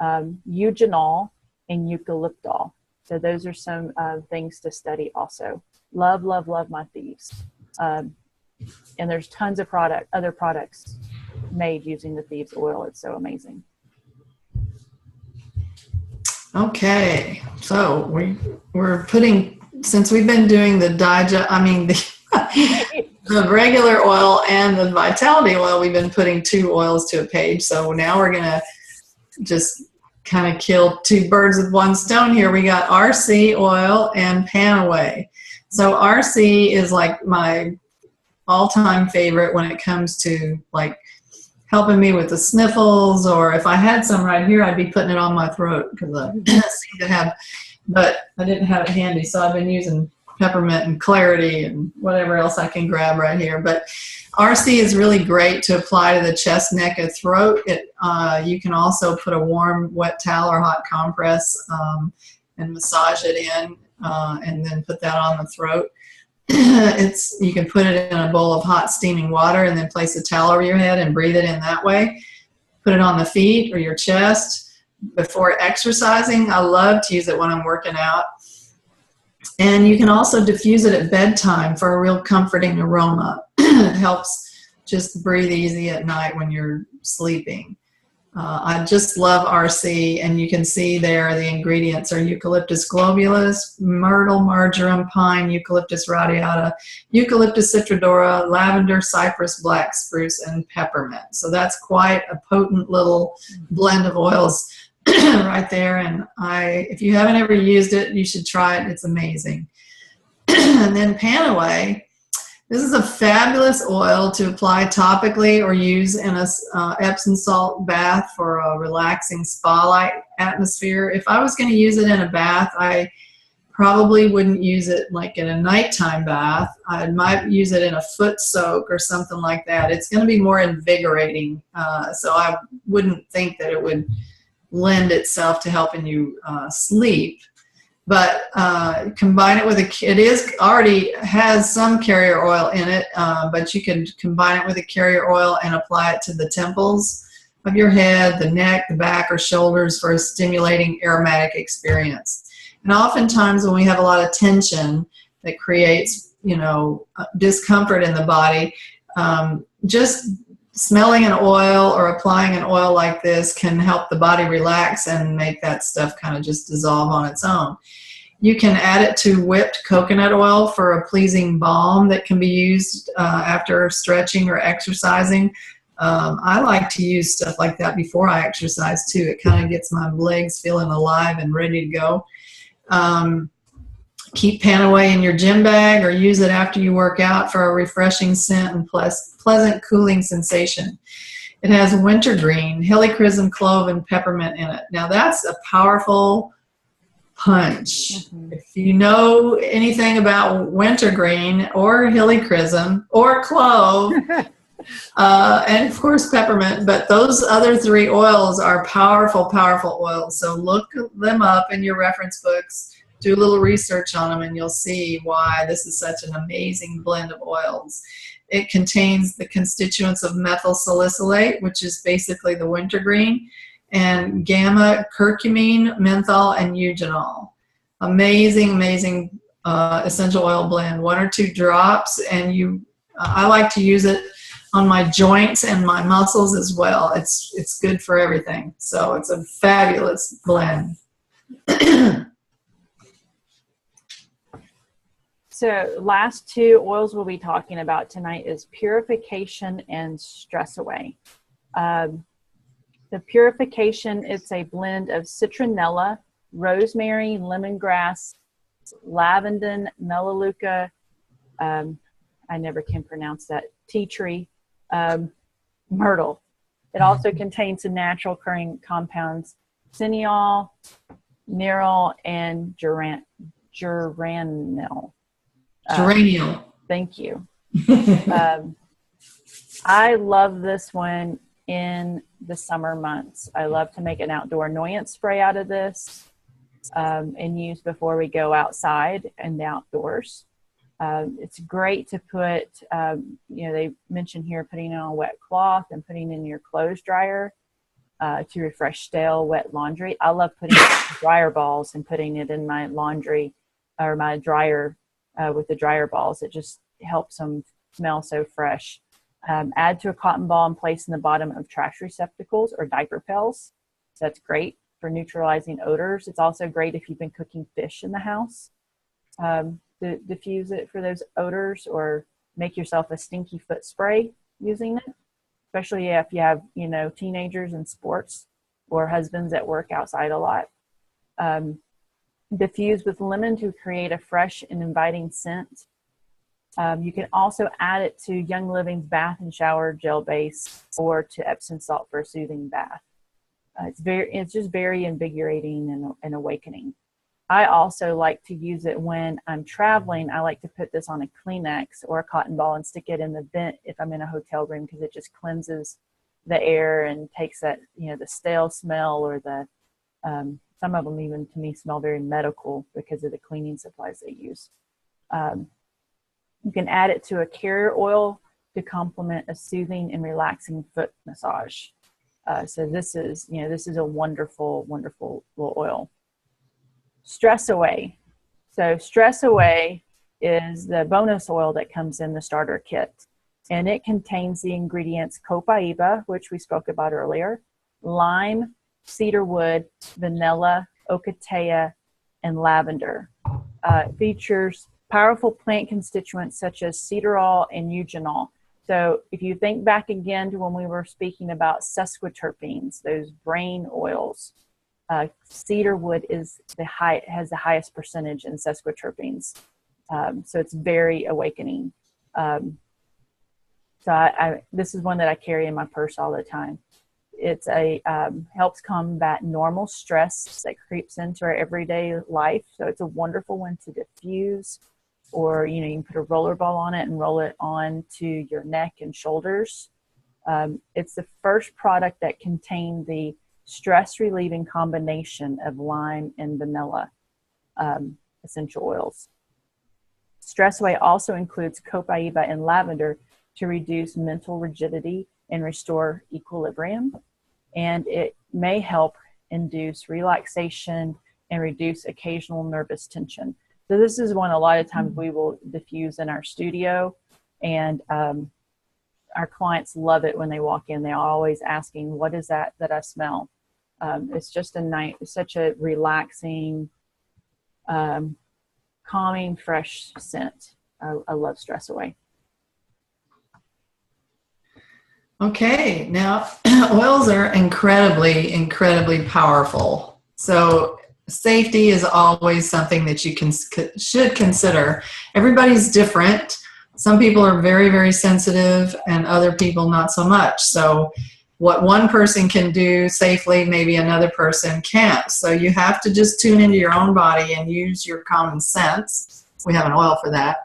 [SPEAKER 1] eugenol, and eucalyptol. So those are some things to study also. Love, love, love my Thieves. And there's tons of other products made using the Thieves oil. It's so amazing.
[SPEAKER 2] Okay, so we're putting, since we've been doing the the regular oil and the Vitality oil, we've been putting 2 oils to a page. So now we're gonna just kind of kill 2 birds with 1 stone here. We got RC oil and Panaway. So RC is like my all-time favorite when it comes to like helping me with the sniffles, or if I had some right here, I'd be putting it on my throat because I seem to have, but I didn't have it handy. So I've been using peppermint and clarity and whatever else I can grab right here. But RC is really great to apply to the chest, neck, and throat. You can also put a warm wet towel or hot compress and massage it in and then put that on the throat. You can put it in a bowl of hot steaming water and then place a towel over your head and breathe it in that way. Put it on the feet or your chest before exercising. I love to use it when I'm working out. And you can also diffuse it at bedtime for a real comforting aroma. It helps just breathe easy at night when you're sleeping. I just love RC, and you can see there the ingredients are eucalyptus globulus, myrtle, marjoram, pine, eucalyptus radiata, eucalyptus citrodora, lavender, cypress, black spruce, and peppermint. So that's quite a potent little blend of oils right there. And if you haven't ever used it, you should try it. It's amazing. And then Panaway. This is a fabulous oil to apply topically or use in a Epsom salt bath for a relaxing spa-like atmosphere. If I was going to use it in a bath, I probably wouldn't use it like in a nighttime bath. I might use it in a foot soak or something like that. It's going to be more invigorating. So I wouldn't think that it would lend itself to helping you sleep. But combine it with it is already has some carrier oil in it, but you can combine it with a carrier oil and apply it to the temples of your head, the neck, the back, or shoulders for a stimulating aromatic experience. And oftentimes when we have a lot of tension that creates, discomfort in the body, just smelling an oil or applying an oil like this can help the body relax and make that stuff kind of just dissolve on its own. You can add it to whipped coconut oil for a pleasing balm that can be used after stretching or exercising. I like to use stuff like that before I exercise too. It kind of gets my legs feeling alive and ready to go. Keep pan away in your gym bag or use it after you work out for a refreshing scent and pleasant cooling sensation. It has wintergreen, helichrysum, clove, and peppermint in it. Now that's a powerful punch. Mm-hmm. If you know anything about wintergreen or helichrysum or clove, and of course peppermint, but those other three oils are powerful, powerful oils. So look them up in your reference books, do a little research on them, and you'll see why this is such an amazing blend of oils. It contains the constituents of methyl salicylate, which is basically the wintergreen, and gamma curcumine, menthol, and eugenol. Amazing, amazing essential oil blend. 1 or 2 drops, and I like to use it on my joints and my muscles as well. It's good for everything. So it's a fabulous blend.
[SPEAKER 1] So last 2 oils we'll be talking about tonight is purification and stress away. The purification, it's a blend of citronella, rosemary, lemongrass, lavender, melaleuca, I never can pronounce that, tea tree, myrtle. It also contains some natural occurring compounds, cineol, nerol, and geraniol.
[SPEAKER 2] Geraniol.
[SPEAKER 1] Thank you. I love this one in the summer months. I love to make an outdoor annoyance spray out of this and use before we go outside and outdoors. It's great to put, they mention here putting it on a wet cloth and putting it in your clothes dryer to refresh stale, wet laundry. I love putting it in dryer balls and putting it in my laundry or my dryer with the dryer balls. It just helps them smell so fresh. Add to a cotton ball and place in the bottom of trash receptacles or diaper pails. So that's great for neutralizing odors. It's also great if you've been cooking fish in the house. To diffuse it for those odors, or make yourself a stinky foot spray using it, especially if you have, teenagers in sports or husbands that work outside a lot. Diffuse with lemon to create a fresh and inviting scent. You can also add it to Young Living's bath and shower gel base or to Epsom salt for a soothing bath. It's just very invigorating and awakening. I also like to use it when I'm traveling. I like to put this on a Kleenex or a cotton ball and stick it in the vent if I'm in a hotel room, because it just cleanses the air and takes that, the stale smell, or the some of them even to me smell very medical because of the cleaning supplies they use. You can add it to a carrier oil to complement a soothing and relaxing foot massage. So this is a wonderful, wonderful little oil. Stress away. So stress away is the bonus oil that comes in the starter kit, and it contains the ingredients copaiba, which we spoke about earlier, lime, cedarwood, vanilla, ocotea, and lavender. It features powerful plant constituents such as cedarol and eugenol. So if you think back again to when we were speaking about sesquiterpenes, those brain oils, cedarwood has the highest percentage in sesquiterpenes. So it's very awakening. So this is one that I carry in my purse all the time. It's a helps combat normal stress that creeps into our everyday life. So it's a wonderful one to diffuse, or you can put a roller ball on it and roll it onto your neck and shoulders. It's the first product that contained the stress relieving combination of lime and vanilla essential oils. Stress Away also includes copaiba and lavender to reduce mental rigidity and restore equilibrium. And it may help induce relaxation and reduce occasional nervous tension. So this is one a lot of times we will diffuse in our studio, and our clients love it when they walk in. They're always asking, what is that I smell? It's just such a relaxing, calming, fresh scent. I love Stress Away.
[SPEAKER 2] Okay, now oils are incredibly, incredibly powerful. So safety is always something that you should consider. Everybody's different. Some people are very, very sensitive and other people not so much. So what one person can do safely, maybe another person can't. So you have to just tune into your own body and use your common sense. We have an oil for that.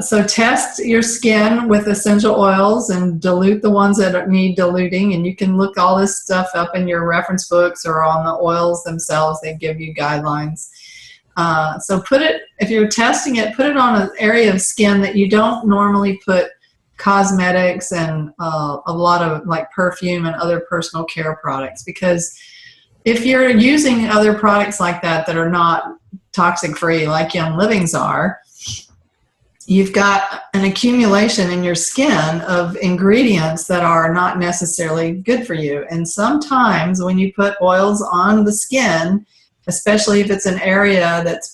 [SPEAKER 2] So test your skin with essential oils and dilute the ones that need diluting. And you can look all this stuff up in your reference books or on the oils themselves. They give you guidelines. So if you're testing it, put it on an area of skin that you don't normally put cosmetics and a lot of like perfume and other personal care products. Because if you're using other products like that are not toxic free like Young Living's are, you've got an accumulation in your skin of ingredients that are not necessarily good for you. And sometimes when you put oils on the skin, especially if it's an area that's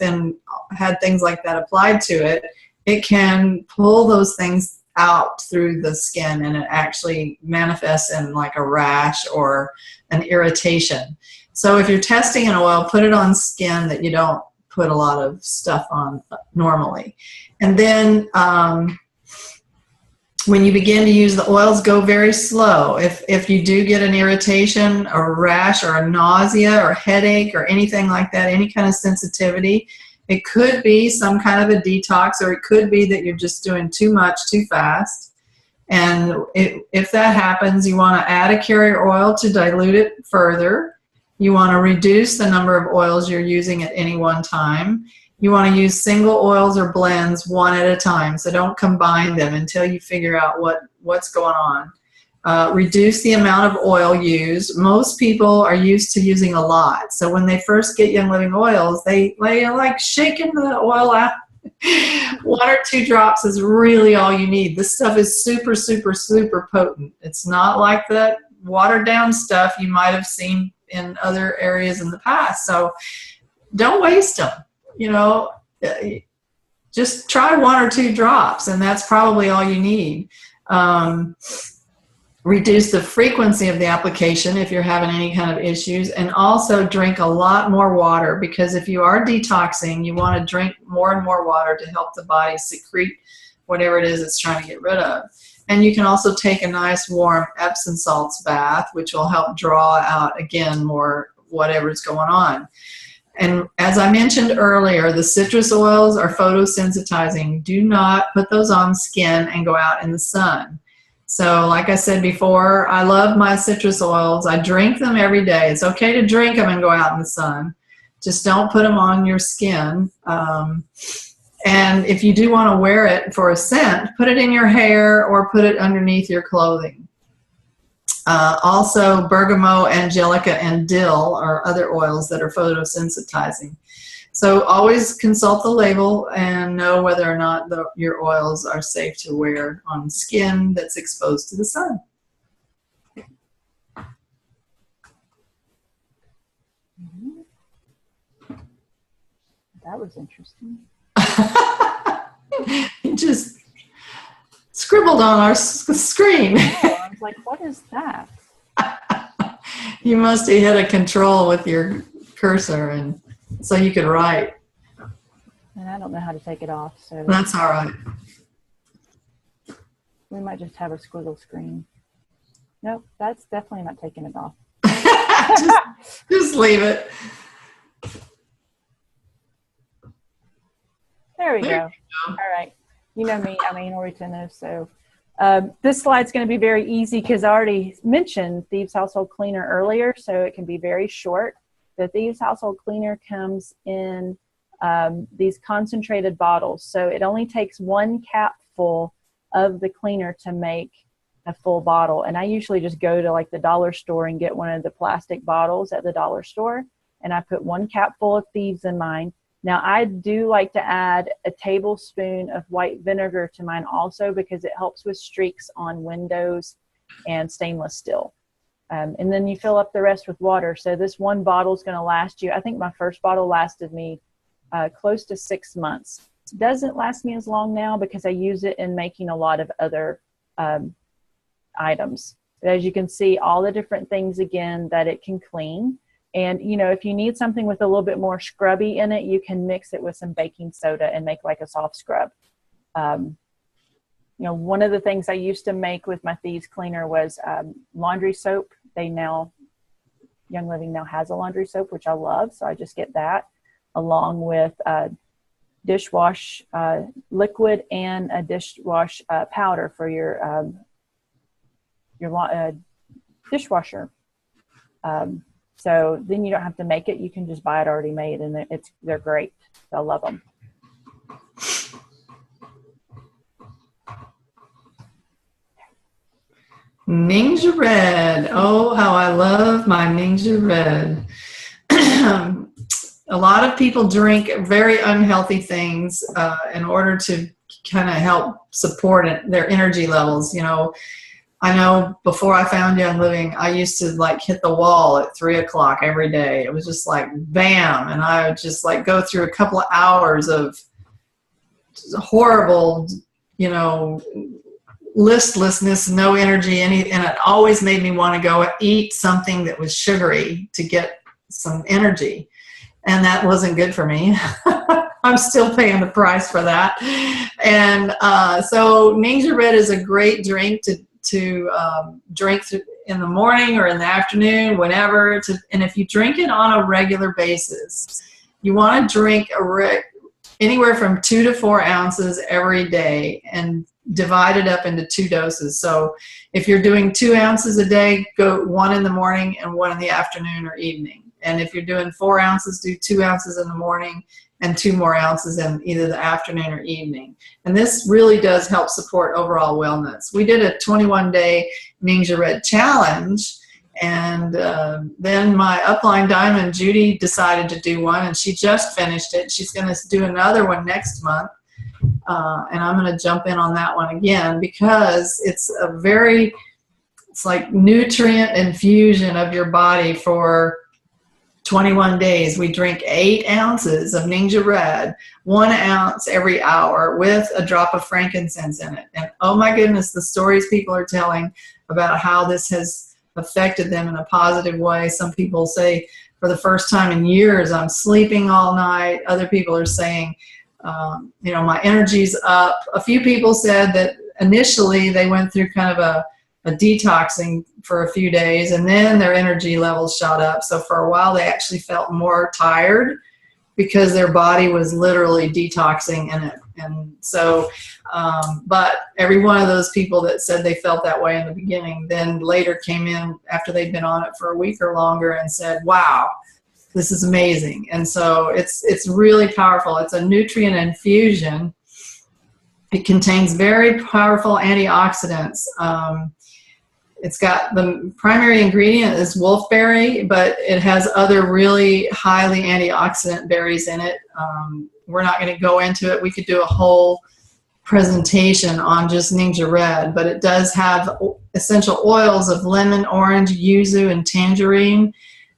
[SPEAKER 2] had things like that applied to it, it can pull those things out through the skin, and it actually manifests in like a rash or an irritation. So if you're testing an oil, put it on skin that you don't put a lot of stuff on normally. And then when you begin to use the oils, go very slow. If you do get an irritation or rash or a nausea or headache or anything like that, any kind of sensitivity, it could be some kind of a detox, or it could be that you're just doing too much too fast. And if that happens, you want to add a carrier oil to dilute it further. You want to reduce the number of oils you're using at any one time. You want to use single oils or blends one at a time, so don't combine them until you figure out what's going on. Reduce the amount of oil used. Most people are used to using a lot, so when they first get Young Living oils, they are like shaking the oil out. 1 or 2 drops is really all you need. This stuff is super, super, super potent. It's not like the watered down stuff you might have seen in other areas in the past. So don't waste them. Just try 1 or 2 drops, and that's probably all you need. Reduce the frequency of the application if you're having any kind of issues, and also drink a lot more water, because if you are detoxing, you want to drink more and more water to help the body secrete whatever it is it's trying to get rid of. And you can also take a nice warm Epsom salts bath, which will help draw out, again, more whatever's going on. And as I mentioned earlier, the citrus oils are photosensitizing. Do not put those on skin and go out in the sun. So like I said before, I love my citrus oils. I drink them every day. It's okay to drink them and go out in the sun. Just don't put them on your skin. And if you do want to wear it for a scent, put it in your hair or put it underneath your clothing. Also, bergamot, angelica, and dill are other oils that are photosensitizing. So always consult the label and know whether or not your oils are safe to wear on skin that's exposed to the sun.
[SPEAKER 1] That was interesting.
[SPEAKER 2] You just scribbled on our screen.
[SPEAKER 1] Oh, I was like, what is that?
[SPEAKER 2] You must have hit a control with your cursor, and so you could write.
[SPEAKER 1] And I don't know how to take it off, so
[SPEAKER 2] That's all right.
[SPEAKER 1] we might just have a squiggle screen. Nope, that's definitely not taking it off.
[SPEAKER 2] just leave it.
[SPEAKER 1] There we go. All right. You know me, I'm anal retentive. So this slide's going to be very easy because I already mentioned Thieves Household Cleaner earlier, so it can be very short. The Thieves Household Cleaner comes in these concentrated bottles. So it only takes 1 cap full of the cleaner to make a full bottle. And I usually just go to like the dollar store and get one of the plastic bottles at the dollar store. And I put 1 cap full of Thieves in mine. Now, I do like to add a tablespoon of white vinegar to mine also because it helps with streaks on windows and stainless steel. And then you fill up the rest with water. So this 1 bottle is going to last you. I think my first bottle lasted me close to 6 months. It doesn't last me as long now because I use it in making a lot of other items. But as you can see, all the different things again that it can clean. And, you know, if you need something with a little bit more scrubby in it, you can mix it with some baking soda and make like a soft scrub. You know, one of the things I used to make with my Thieves cleaner was laundry soap. Young Living now has a laundry soap, which I love. So I just get that along with dishwash liquid and a dishwash powder for your dishwasher. So then you don't have to make it. You can just buy it already made, and they're great. I love them.
[SPEAKER 2] Ninja Red. Oh, how I love my Ninja Red. A lot of people drink very unhealthy things in order to kind of help support their energy levels. You know, I know before I found Young Living, I used to like hit the wall at 3 o'clock every day. It was just like bam. And I would just like go through a couple of hours of horrible, you know, listlessness, no energy, and it always made me want to go eat something that was sugary to get some energy. And that wasn't good for me. I'm still paying the price for that. And so Ninja Red is a great drink to drink in the morning or in the afternoon, whenever. And if you drink it on a regular basis, you want to drink anywhere from 2 to 4 ounces every day and divide it up into 2 doses. So if you're doing 2 ounces a day, go 1 in the morning and 1 in the afternoon or evening. And if you're doing 4 ounces, do 2 ounces in the morning and 2 more ounces in either the afternoon or evening. And this really does help support overall wellness. We did a 21-day Ninja Red challenge, and then my upline diamond, Judy, decided to do one, and she just finished it. She's going to do another one next month, and I'm going to jump in on that one again because it's like nutrient infusion of your body for 21 days. We drink 8 ounces of Ninja Red, 1 ounce every hour with a drop of frankincense in it. And oh my goodness, the stories people are telling about how this has affected them in a positive way. Some people say for the first time in years, I'm sleeping all night. Other people are saying, you know, my energy's up. A few people said that initially they went through kind of a detoxing for a few days, and then their energy levels shot up. So for a while, they actually felt more tired because their body was literally detoxing in it. And so, but every one of those people that said they felt that way in the beginning, then later came in after they'd been on it for a week or longer and said, wow, this is amazing. And so it's really powerful. It's a nutrient infusion. It contains very powerful antioxidants. It's got the primary ingredient is wolfberry, but it has other really highly antioxidant berries in it. We're not going to go into it. We could do a whole presentation on just Ninja Red, but it does have essential oils of lemon, orange, yuzu, and tangerine.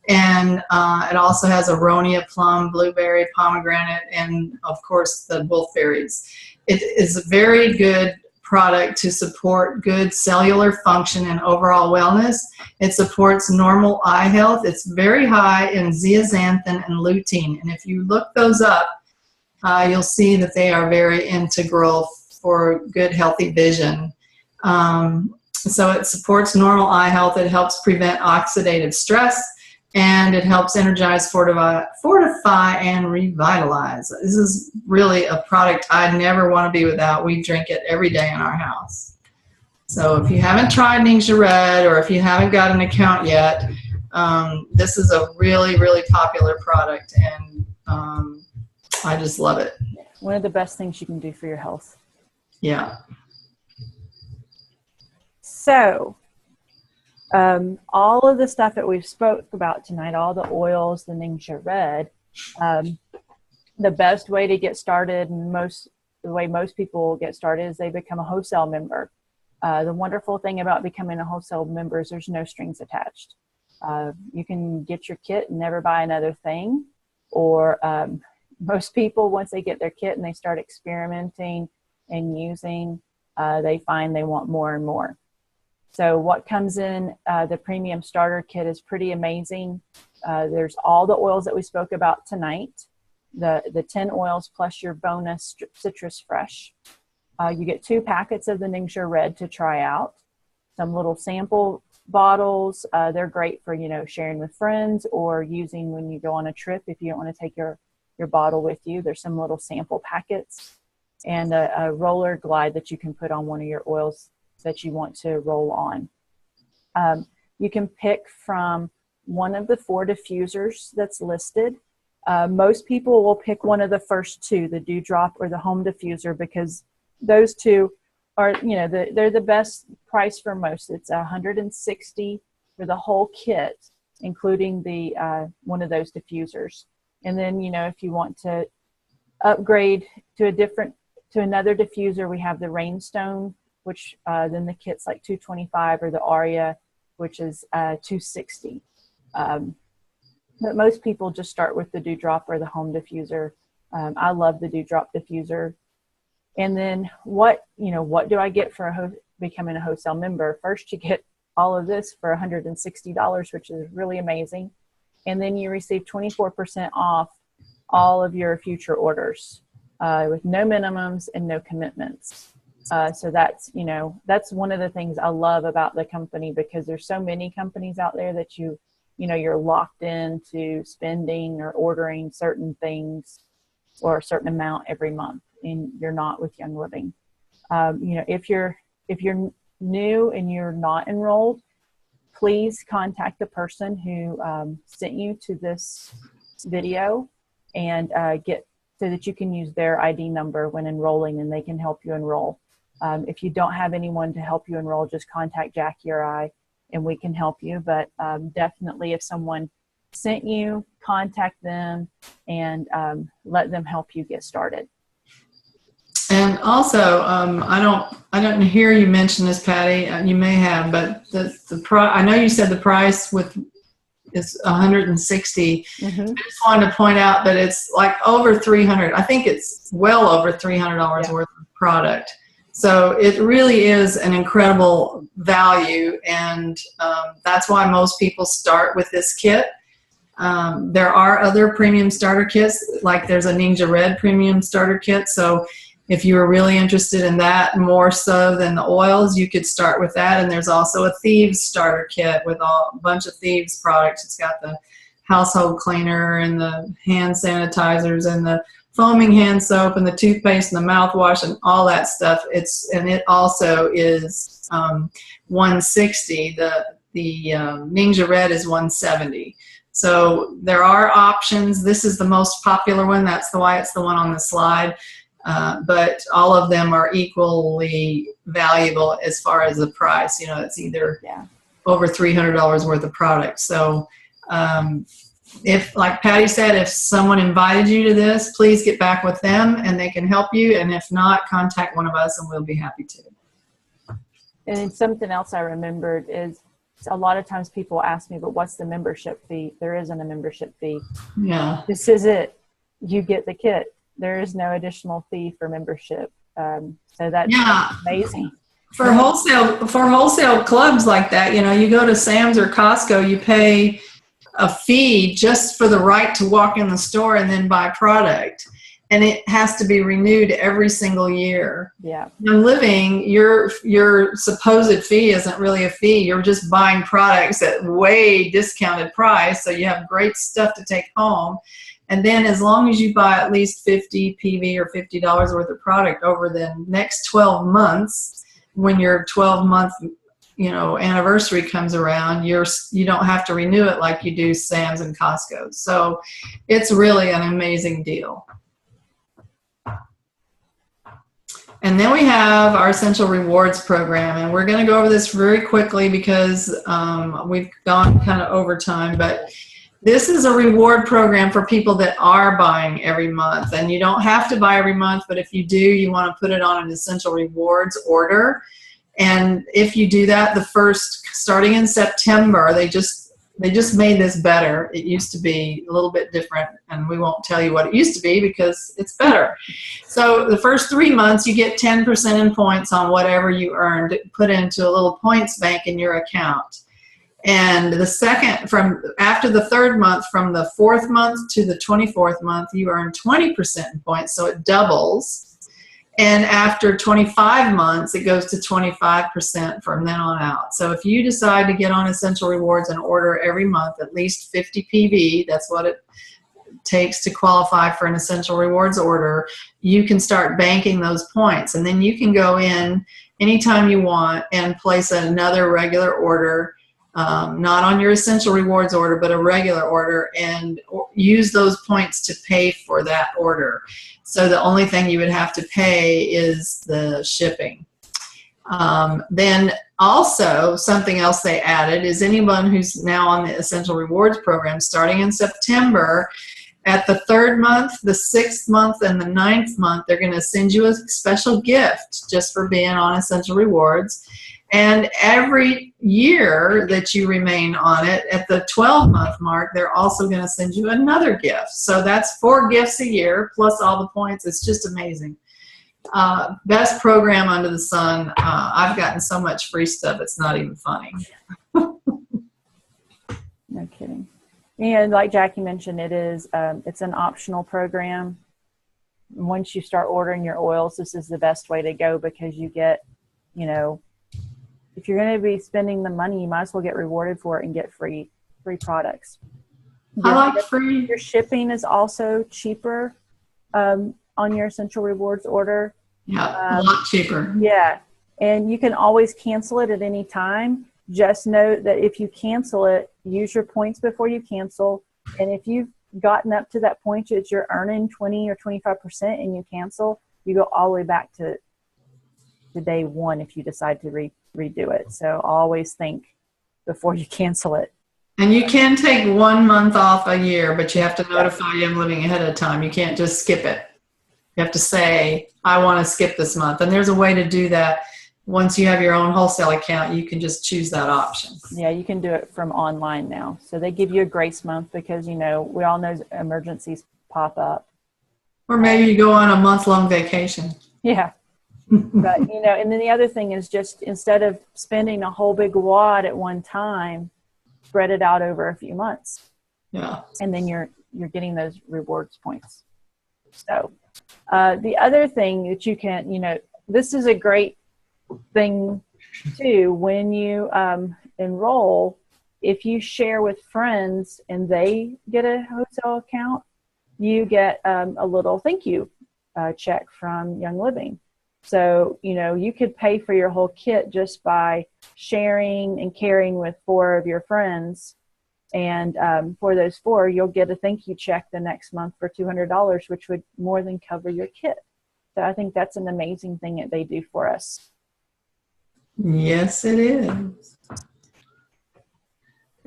[SPEAKER 2] And it also has aronia, plum, blueberry, pomegranate, and of course the wolfberries. It is a very good product to support good cellular function and overall wellness. It supports normal eye health. It's very high in zeaxanthin and lutein. And if you look those up, you'll see that they are very integral for good, healthy vision. So it supports normal eye health. It helps prevent oxidative stress, and it helps energize, fortify, and revitalize. This is really a product I never want to be without. We drink it every day in our house. So if you haven't tried Ningxia Red, or if you haven't got an account yet, this is a really, really popular product, and I just love it.
[SPEAKER 1] One of the best things you can do for your health.
[SPEAKER 2] Yeah.
[SPEAKER 1] So, all of the stuff that we've spoke about tonight, all the oils, the Ningxia Red, the best way to get started, and the way most people get started, is they become a wholesale member. The wonderful thing about becoming a wholesale member is there's no strings attached. You can get your kit and never buy another thing, or most people, once they get their kit and they start experimenting and using, they find they want more and more. So what comes in the premium starter kit is pretty amazing. There's all the oils that we spoke about tonight, the 10 oils plus your bonus citrus fresh. You get 2 packets of the Ningxia Red to try out, some little sample bottles. They're great for, sharing with friends or using when you go on a trip if you don't want to take your bottle with you. There's some little sample packets, and a roller glide that you can put on one of your oils that you want to roll on. You can pick from one of the 4 diffusers that's listed. Most people will pick one of the first 2, the Dewdrop or the Home Diffuser, because those 2 are, they're the best price for most. It's $160 for the whole kit, including the one of those diffusers. And then, if you want to upgrade to another diffuser, we have the Rainstone, which then the kit's like $225, or the Aria, which is $260. But most people just start with the Dewdrop or the Home Diffuser. I love the Dewdrop diffuser. And then what do I get for becoming a wholesale member? First, you get all of this for $160, which is really amazing. And then you receive 24% off all of your future orders with no minimums and no commitments. So that's one of the things I love about the company, because there's so many companies out there that you're locked into spending or ordering certain things or a certain amount every month, and you're not with Young Living. If you're new and you're not enrolled, please contact the person who sent you to this video and so that you can use their ID number when enrolling, and they can help you enroll. If you don't have anyone to help you enroll, just contact Jackie or I, and we can help you. But definitely, if someone sent you, contact them and let them help you get started.
[SPEAKER 2] And also, I don't hear you mention this, Patty. You may have, but I know you said the price is $160.
[SPEAKER 1] Mm-hmm.
[SPEAKER 2] I just wanted to point out that it's like over $300. I think it's well over $300 worth of product. So it really is an incredible value, and that's why most people start with this kit. There are other premium starter kits, like there's a Ningxia Red premium starter kit. So if you were really interested in that more so than the oils, you could start with that. And there's also a Thieves starter kit with a bunch of Thieves products. It's got the household cleaner and the hand sanitizers and the foaming hand soap and the toothpaste and the mouthwash and all that stuff. It also is $160. The Ningxia Red is $170. So there are options. This is the most popular one. That's why it's the one on the slide. But all of them are equally valuable as far as the price. It's either over $300 worth of product. So if, like Patty said, if someone invited you to this, please get back with them and they can help you. And if not, contact one of us and we'll be happy to.
[SPEAKER 1] And something else I remembered is a lot of times people ask me, but what's the membership fee? There isn't a membership fee.
[SPEAKER 2] Yeah.
[SPEAKER 1] This is it. You get the kit. There is no additional fee for membership. So that's amazing.
[SPEAKER 2] For wholesale clubs like that, you go to Sam's or Costco, you pay a fee just for the right to walk in the store and then buy product. and it has to be renewed every single year.
[SPEAKER 1] Yeah.
[SPEAKER 2] Young Living, your supposed fee isn't really a fee. You're just buying products at way discounted price, so you have great stuff to take home. And then as long as you buy at least 50 PV or $50 worth of product over the next 12 months, when your 12-month anniversary comes around, you don't have to renew it like you do Sam's and Costco. So it's really an amazing deal. And then we have our Essential Rewards program, and we're going to go over this very quickly because we've gone kind of over time, but this is a reward program for people that are buying every month. And you don't have to buy every month, but if you do, you want to put it on an Essential Rewards order. And if you do that, starting in September, they just made this better. It used to be a little bit different, and we won't tell you what it used to be because it's better. So the first 3 months, you get 10% in points on whatever you earned, put into a little points bank in your account. And after the third month, from the 4th month to the 24th month, you earn 20% in points, so it doubles. And after 25 months, it goes to 25% from then on out. So if you decide to get on Essential Rewards and order every month at least 50 PV, that's what it takes to qualify for an Essential Rewards order, you can start banking those points. And then you can go in anytime you want and place another regular order, not on your Essential Rewards order, but a regular order, and use those points to pay for that order. So the only thing you would have to pay is the shipping. Then also, something else they added is anyone who's now on the Essential Rewards program, starting in September, at the 3rd month, the 6th month, and the 9th month, they're going to send you a special gift just for being on Essential Rewards. And every year that you remain on it, at the 12-month mark, they're also going to send you another gift. So that's 4 gifts a year, plus all the points. It's just amazing. Best program under the sun. I've gotten so much free stuff, it's not even funny.
[SPEAKER 1] No kidding. And like Jackie mentioned, it's an optional program. Once you start ordering your oils, this is the best way to go because you get, if you're going to be spending the money, you might as well get rewarded for it and get free products.
[SPEAKER 2] I like free.
[SPEAKER 1] Your shipping is also cheaper on your Essential Rewards order.
[SPEAKER 2] Yeah, a lot cheaper.
[SPEAKER 1] Yeah, and you can always cancel it at any time. Just note that if you cancel it, use your points before you cancel. And if you've gotten up to that point that you're earning 20 or 25% and you cancel, you go all the way back to day 1 if you decide to redo it. So always think before you cancel it.
[SPEAKER 2] And you can take 1 month off a year, but you have to notify Young Living ahead of time. You can't just skip it. You have to say, I want to skip this month. And there's a way to do that. Once you have your own wholesale account, you can just choose that option.
[SPEAKER 1] Yeah, you can do it from online now. So they give you a grace month because, we all know emergencies pop up.
[SPEAKER 2] Or maybe you go on a month-long vacation.
[SPEAKER 1] Yeah. But, and then the other thing is just instead of spending a whole big wad at one time, spread it out over a few months.
[SPEAKER 2] Yeah.
[SPEAKER 1] And then you're getting those rewards points. So the other thing that you can, this is a great thing too, when you enroll, if you share with friends and they get a wholesale account, you get a little thank you check from Young Living. So, you could pay for your whole kit just by sharing and carrying with 4 of your friends. And for those 4, you'll get a thank you check the next month for $200, which would more than cover your kit. So I think that's an amazing thing that they do for us.
[SPEAKER 2] Yes, it is.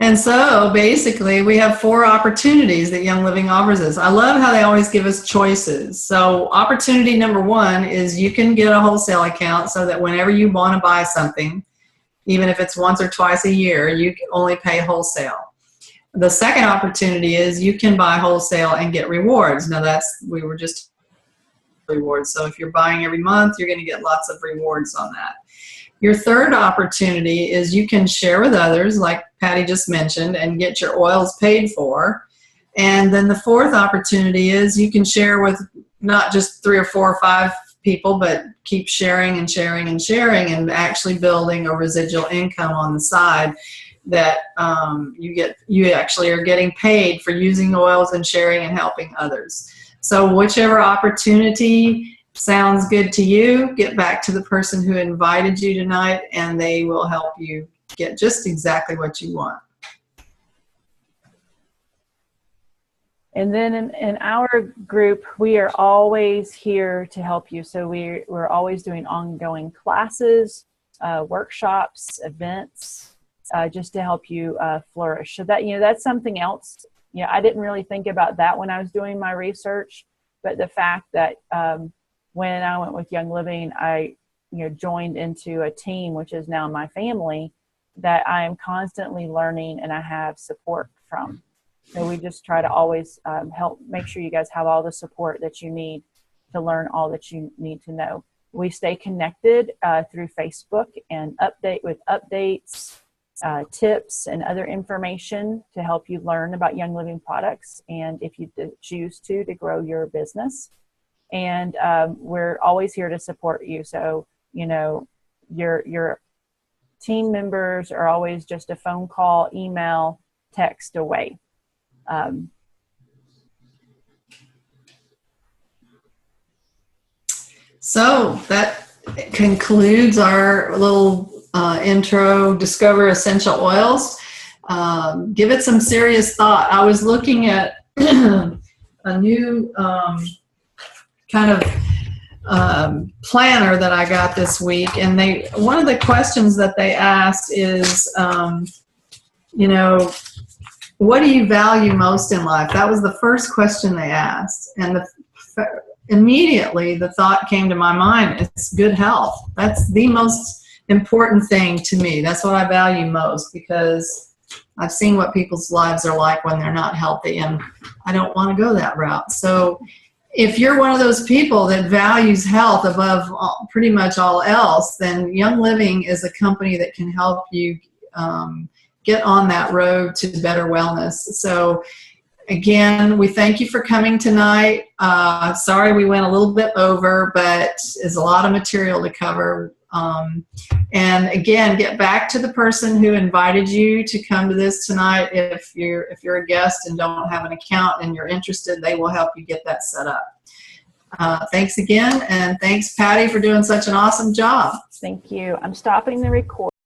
[SPEAKER 2] And so basically we have 4 opportunities that Young Living offers us. I love how they always give us choices. So opportunity number 1 is you can get a wholesale account so that whenever you want to buy something, even if it's once or twice a year, you can only pay wholesale. The second opportunity is you can buy wholesale and get rewards. Now we were just rewards. So if you're buying every month, you're going to get lots of rewards on that. Your third opportunity is you can share with others, like Patty just mentioned, and get your oils paid for. And then the fourth opportunity is you can share with not just 3 or 4 or 5 people, but keep sharing and sharing and sharing, and actually building a residual income on the side that you actually are getting paid for using oils and sharing and helping others. So whichever opportunity sounds good to you, get back to the person who invited you tonight, and they will help you get just exactly what you want.
[SPEAKER 1] And then in our group, we are always here to help you. So we're always doing ongoing classes, workshops, events, just to help you flourish. So that, that's something else. I didn't really think about that when I was doing my research, but the fact that when I went with Young Living, I joined into a team, which is now my family, that I am constantly learning and I have support from. So we just try to always help make sure you guys have all the support that you need to learn all that you need to know. We stay connected through Facebook and update with updates, tips, and other information to help you learn about Young Living products, and if you choose to grow your business. And we're always here to support you. So, your team members are always just a phone call, email, text away.
[SPEAKER 2] So that concludes our little intro, Discover Essential Oils. Give it some serious thought. I was looking at a new kind of planner that I got this week, and one of the questions that they asked is, what do you value most in life? That was the first question they asked, and immediately the thought came to my mind, it's good health. That's the most important thing to me. That's what I value most, because I've seen what people's lives are like when they're not healthy, and I don't want to go that route. So if you're one of those people that values health above pretty much all else, then Young Living is a company that can help you get on that road to better wellness. So again, we thank you for coming tonight. Sorry we went a little bit over, but there's a lot of material to cover. And again, get back to the person who invited you to come to this tonight. If you're a guest and don't have an account and you're interested, they will help you get that set up. Thanks again, and thanks, Patty, for doing such an awesome job.
[SPEAKER 1] Thank you. I'm stopping the recording.